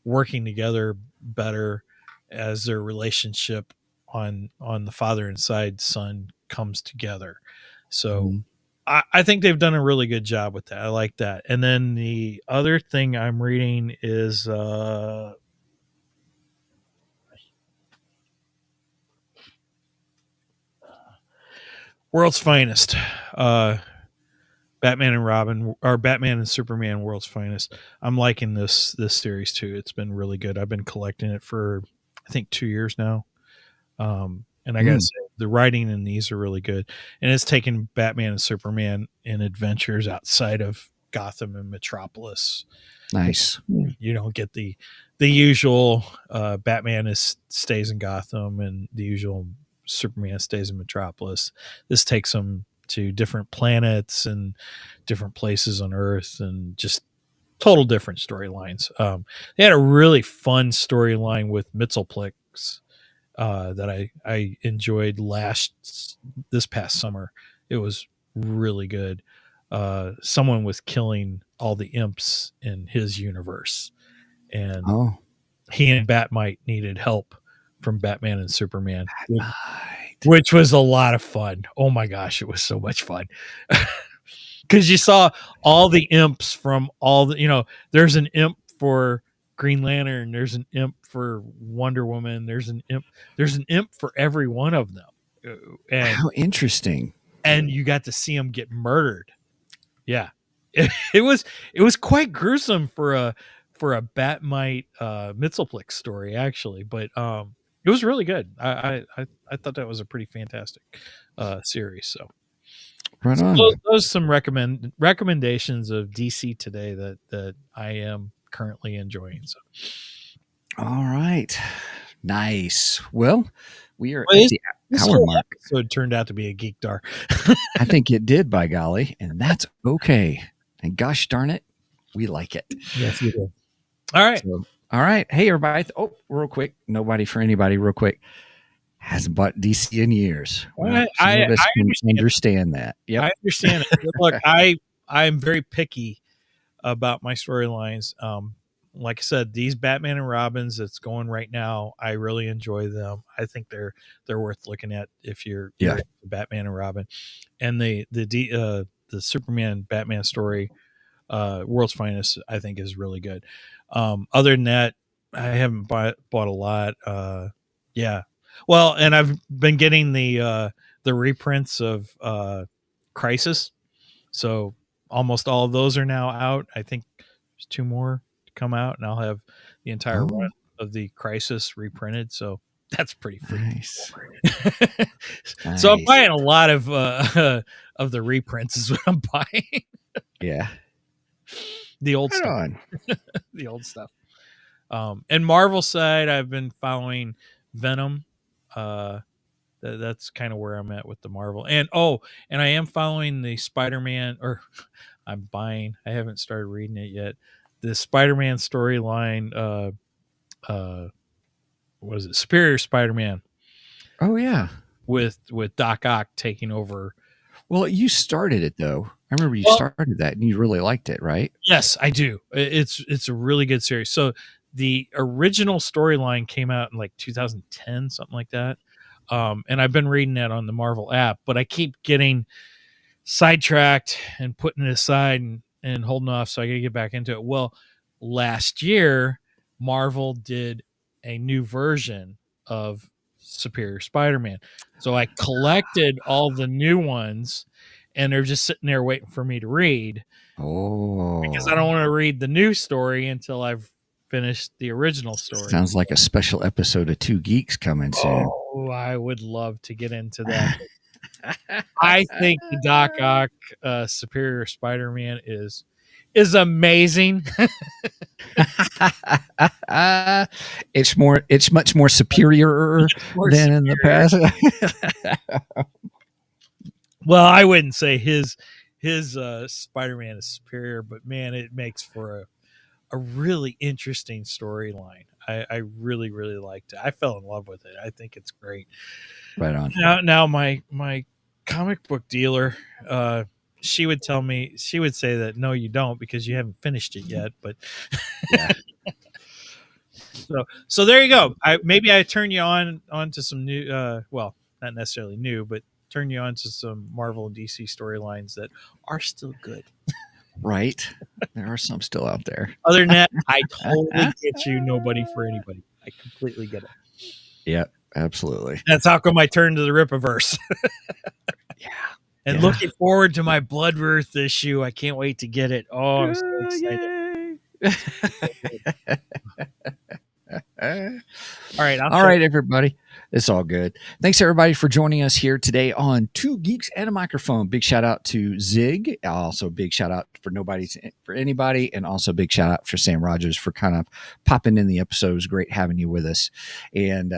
working together better as their relationship on the father and side son comes together. So I think they've done a really good job with that. I like that. And then the other thing I'm reading is World's Finest. Batman and Robin, or Batman and Superman World's Finest. I'm liking this series too. It's been really good. I've been collecting it for I think 2 years now. And I gotta say, the writing in these are really good. And it's taking Batman and Superman in adventures outside of Gotham and Metropolis. Nice. You don't get the usual Batman stays in Gotham and the usual Superman stays in Metropolis. This takes them to different planets and different places on Earth and just total different storylines. They had a really fun storyline with Mxyzptlk that I enjoyed this past summer. It was really good. Someone was killing all the imps in his universe, and he and Batmite needed help from Batman and Superman, which was a lot of fun. Oh my gosh, it was so much fun. Because you saw all the imps from all the, there's an imp for Green Lantern, there's an imp for Wonder Woman, there's an imp for every one of them. And how interesting. And you got to see them get murdered. Yeah. It was quite gruesome for a Batmite Mxyzptlk story, actually, but it was really good. I thought that was a pretty fantastic series. So right on. Those some recommendations of DC today that I am currently enjoying. So all right, nice. Well, we are at the hour mark. So it turned out to be a geek dar. I think it did, by golly, and that's okay. And gosh darn it, we like it. Yes, you do. All right. So, all right. Hey, everybody. Oh, real quick. Nobody for anybody, real quick. Hasn't bought DC in years. Well, I understand that. Yeah, I understand it. Look, I'm very picky about my storylines. Like I said, these Batman and Robins that's going right now, I really enjoy them. I think they're worth looking at if you're Batman and Robin. And the Superman Batman story, World's Finest, I think is really good. Other than that, I haven't bought a lot. Yeah. Well, and I've been getting the reprints of Crisis. So almost all of those are now out. I think there's 2 more to come out, and I'll have the entire run of the Crisis reprinted. So that's pretty freaking nice. Cool. So I'm buying a lot of the reprints is what I'm buying. Yeah. The old stuff. The old stuff. And Marvel side, I've been following Venom. That's kind of where I'm at with the Marvel. And I am following the Spider-Man, or I'm buying. I haven't started reading it yet. The Spider-Man storyline. What is it? Superior Spider-Man. Oh yeah, with Doc Ock taking over. Well, you started it though. I remember you started that and you really liked it, right? Yes, I do. It's a really good series. So the original storyline came out in like 2010, something like that. And I've been reading that on the Marvel app, but I keep getting sidetracked and putting it aside and holding off. So I got to get back into it. Well, last year, Marvel did a new version of Superior Spider-Man. So I collected all the new ones, and they're just sitting there waiting for me to read. Oh, because I don't want to read the new story until I've finished the original story. Sounds like a special episode of Two Geeks coming soon. Oh, I would love to get into that. I think the Doc Ock Superior Spider-Man is amazing. It's much more superior than in the past. Well, I wouldn't say his Spider-Man is superior, but man, it makes for a really interesting storyline. I really, really liked it. I fell in love with it. I think it's great. Right on. Now my comic book dealer, she would say that no, you don't, because you haven't finished it yet. But yeah. So there you go. Maybe I turn you on to some new, well, not necessarily new, but turn you on to some Marvel and DC storylines that are still good. Right. There are some still out there. Other than that, I totally get you. Nobody for anybody. I completely get it. Yeah, absolutely. That's how come I turned to the Rippaverse. Yeah. And Yeah. looking forward to my Bloodworth issue. I can't wait to get it. Oh, I'm so excited. All right. All right, everybody. It's all good. Thanks, everybody, for joining us here today on Two Geeks and a Microphone. Big shout out to Zig. Also, big shout out for anybody. And also, big shout out for Sam Rogers for kind of popping in the episode. It was great having you with us. And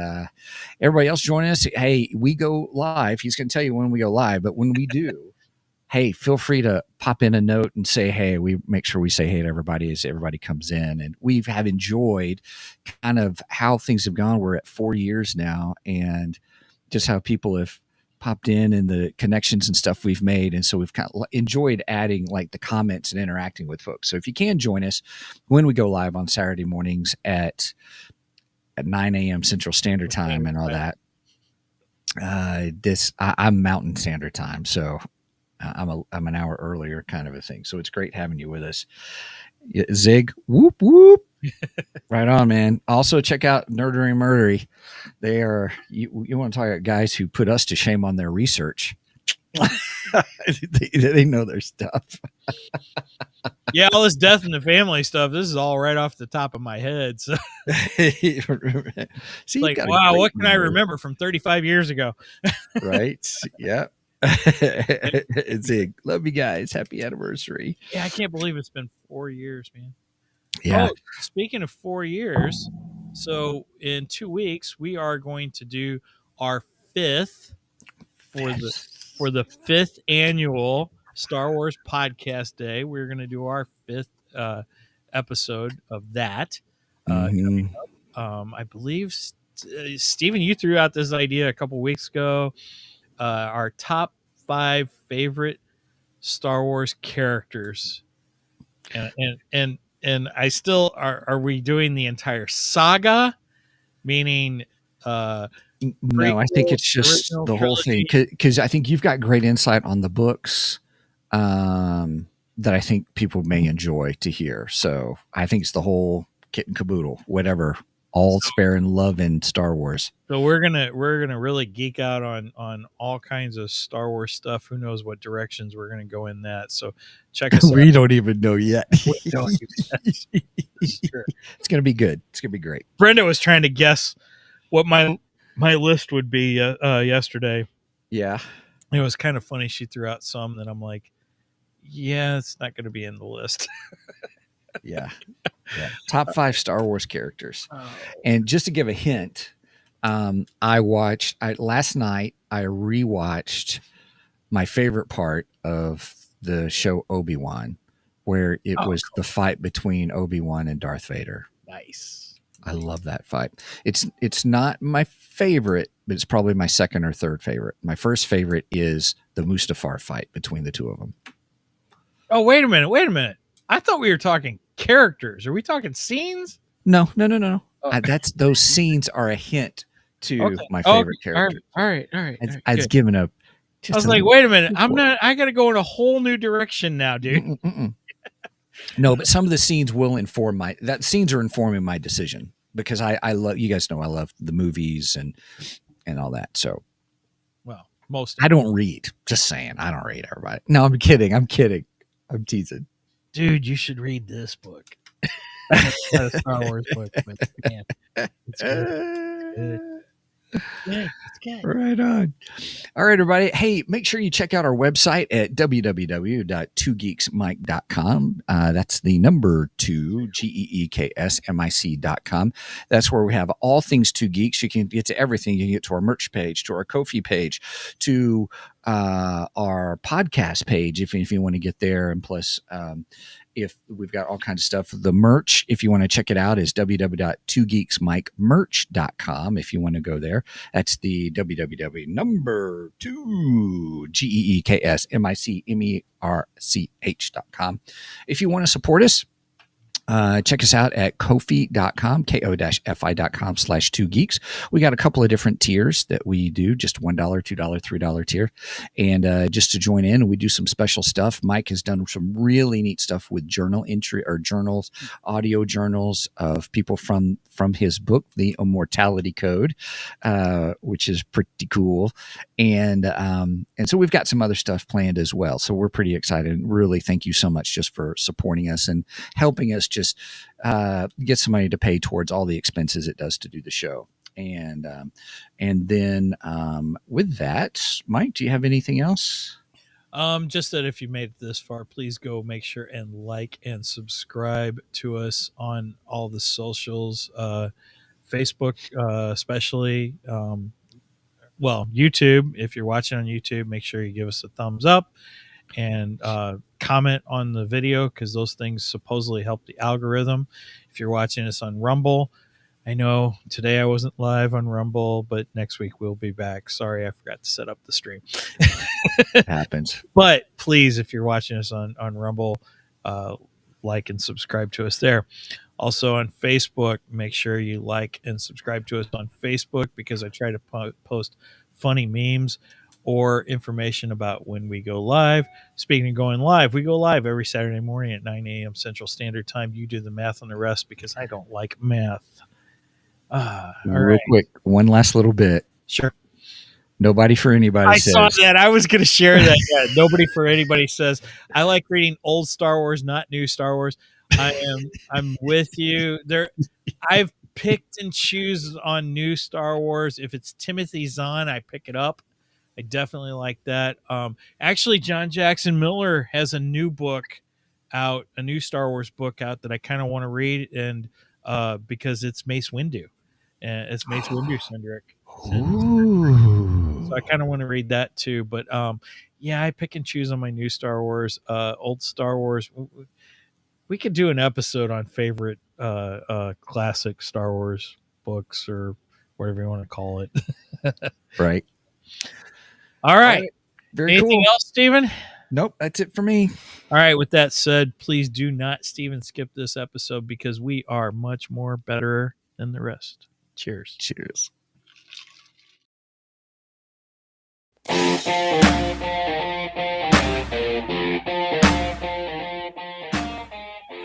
everybody else joining us. Hey, we go live. He's going to tell you when we go live, but when we do, hey, feel free to pop in a note and say, hey, we make sure we say hey to everybody as everybody comes in. And we have enjoyed kind of how things have gone. We're at 4 years now, and just how people have popped in and the connections and stuff we've made. And so we've kind of enjoyed adding like the comments and interacting with folks. So if you can join us when we go live on Saturday mornings at 9 a.m. Central Standard Time and all that, I'm Mountain Standard Time. So I'm an hour earlier kind of a thing. So it's great having you with us. Zig, whoop, whoop. Right on, man. Also check out Nerdery Murdery. They are, you want to talk about guys who put us to shame on their research. they know their stuff. Yeah, all this death in the family stuff, this is all right off the top of my head. So See, like, wow, what can I remember from 35 years ago? Right? Yeah. Zig, love you guys. Happy anniversary. Yeah, I can't believe it's been 4 years, man. Yeah. Oh, speaking of 4 years, so in 2 weeks we are going to do our fifth for the fifth annual Star Wars Podcast Day. We're going to do our fifth episode of that. I believe Stephen, you threw out this idea a couple weeks ago. Our top 5 favorite Star Wars characters, and I still are we doing the entire saga, meaning no, I think it's just the whole thing, because I think you've got great insight on the books that I think people may enjoy to hear. So I think it's the whole kit and caboodle, whatever, all spare and love in Star Wars. So we're gonna really geek out on all kinds of Star Wars stuff. Who knows what directions we're gonna go in that? So check us out. We don't even know yet. It's gonna be good. It's gonna be great. Brenda was trying to guess what my list would be yesterday. Yeah, it was kind of funny. She threw out some that I'm like, yeah, it's not going to be in the list. Yeah. Top 5 Star Wars characters. And just to give a hint, last night I rewatched my favorite part of the show Obi-Wan, where it was the fight between Obi-Wan and Darth Vader. Nice. I love that fight. It's not my favorite, but it's probably my second or third favorite. My first favorite is the Mustafar fight between the two of them. Oh, wait a minute. I thought we were talking characters. Are we talking scenes? No. Oh. Those scenes are a hint to my favorite character. All right. I was given a. I was like, wait a minute. I got to go in a whole new direction now, dude. No, but some of the scenes will inform scenes are informing my decision, because I love, you guys know I love the movies and all that. So, well, most I don't read. Just saying, I don't read, everybody. No, I'm kidding. I'm teasing. Dude, you should read this book. It's not a Star Wars book, but man, it's good. It's good. Right on. All right, everybody. Hey, make sure you check out our website at www.twogeeksmic.com. That's the number 2 GEEKSMIC.com. That's where we have all things Two Geeks. You can get to everything. You can get to our merch page, to our Ko-fi page, to our podcast page if you want to get there. And plus, if we've got all kinds of stuff. The merch, if you want to check it out, is www.twogeeksmicmerch.com. If you want to go there, that's the www number 2 GEEKSMICMERCH.com. If you want to support us, Check us out at ko-fi.com, ko-fi.com/2geeks. We got a couple of different tiers that we do, just $1, $2, $3 tier. And just to join in, we do some special stuff. Mike has done some really neat stuff with journal entry or journals, audio journals of people from his book, The Immortality Code, which is pretty cool. And so we've got some other stuff planned as well. So we're pretty excited. Really, thank you so much just for supporting us and helping us just get some money to pay towards all the expenses it does to do the show. And then with that, Mike, do you have anything else? Just that if you made it this far, please go make sure and like and subscribe to us on all the socials, Facebook, especially. Well, YouTube. If you're watching on YouTube, make sure you give us a thumbs up and comment on the video, because those things supposedly help the algorithm. If you're watching us on Rumble, I know today I wasn't live on Rumble, but next week we'll be back. Sorry, I forgot to set up the stream. It happens. But please, if you're watching us on Rumble, like and subscribe to us there. Also on Facebook, make sure you like and subscribe to us on Facebook, because I try to post funny memes or information about when we go live. Speaking of going live, we go live every Saturday morning at 9 a.m. Central Standard Time. You do the math on the rest, because I don't like math. Real quick, one last little bit. Sure. Nobody for anybody I says. saw that. I was going to share that. Yeah, nobody for anybody says. I like reading old Star Wars, not new Star Wars. I'm with you. I've picked and choose on new Star Wars. If it's Timothy Zahn, I pick it up. I definitely like that. Actually, John Jackson Miller has a new book out, a new Star Wars book out that I kind of want to read, and because it's Mace Windu, and it's Mace Windu centric. So I kind of want to read that too. But yeah, I pick and choose on my new Star Wars. Old Star Wars. We could do an episode on favorite classic Star Wars books, or whatever you want to call it. Right. All right. Very Anything cool. else, Steven? Nope, that's it for me. All right. With that said, please do not, Steven, skip this episode, because we are much more better than the rest. Cheers. Cheers.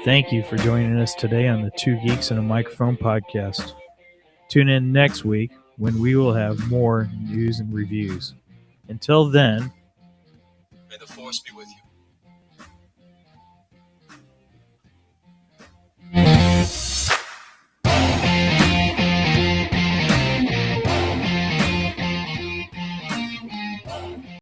Thank you for joining us today on the Two Geeks and a Microphone podcast. Tune in next week when we will have more news and reviews. Until then, May the force be with you.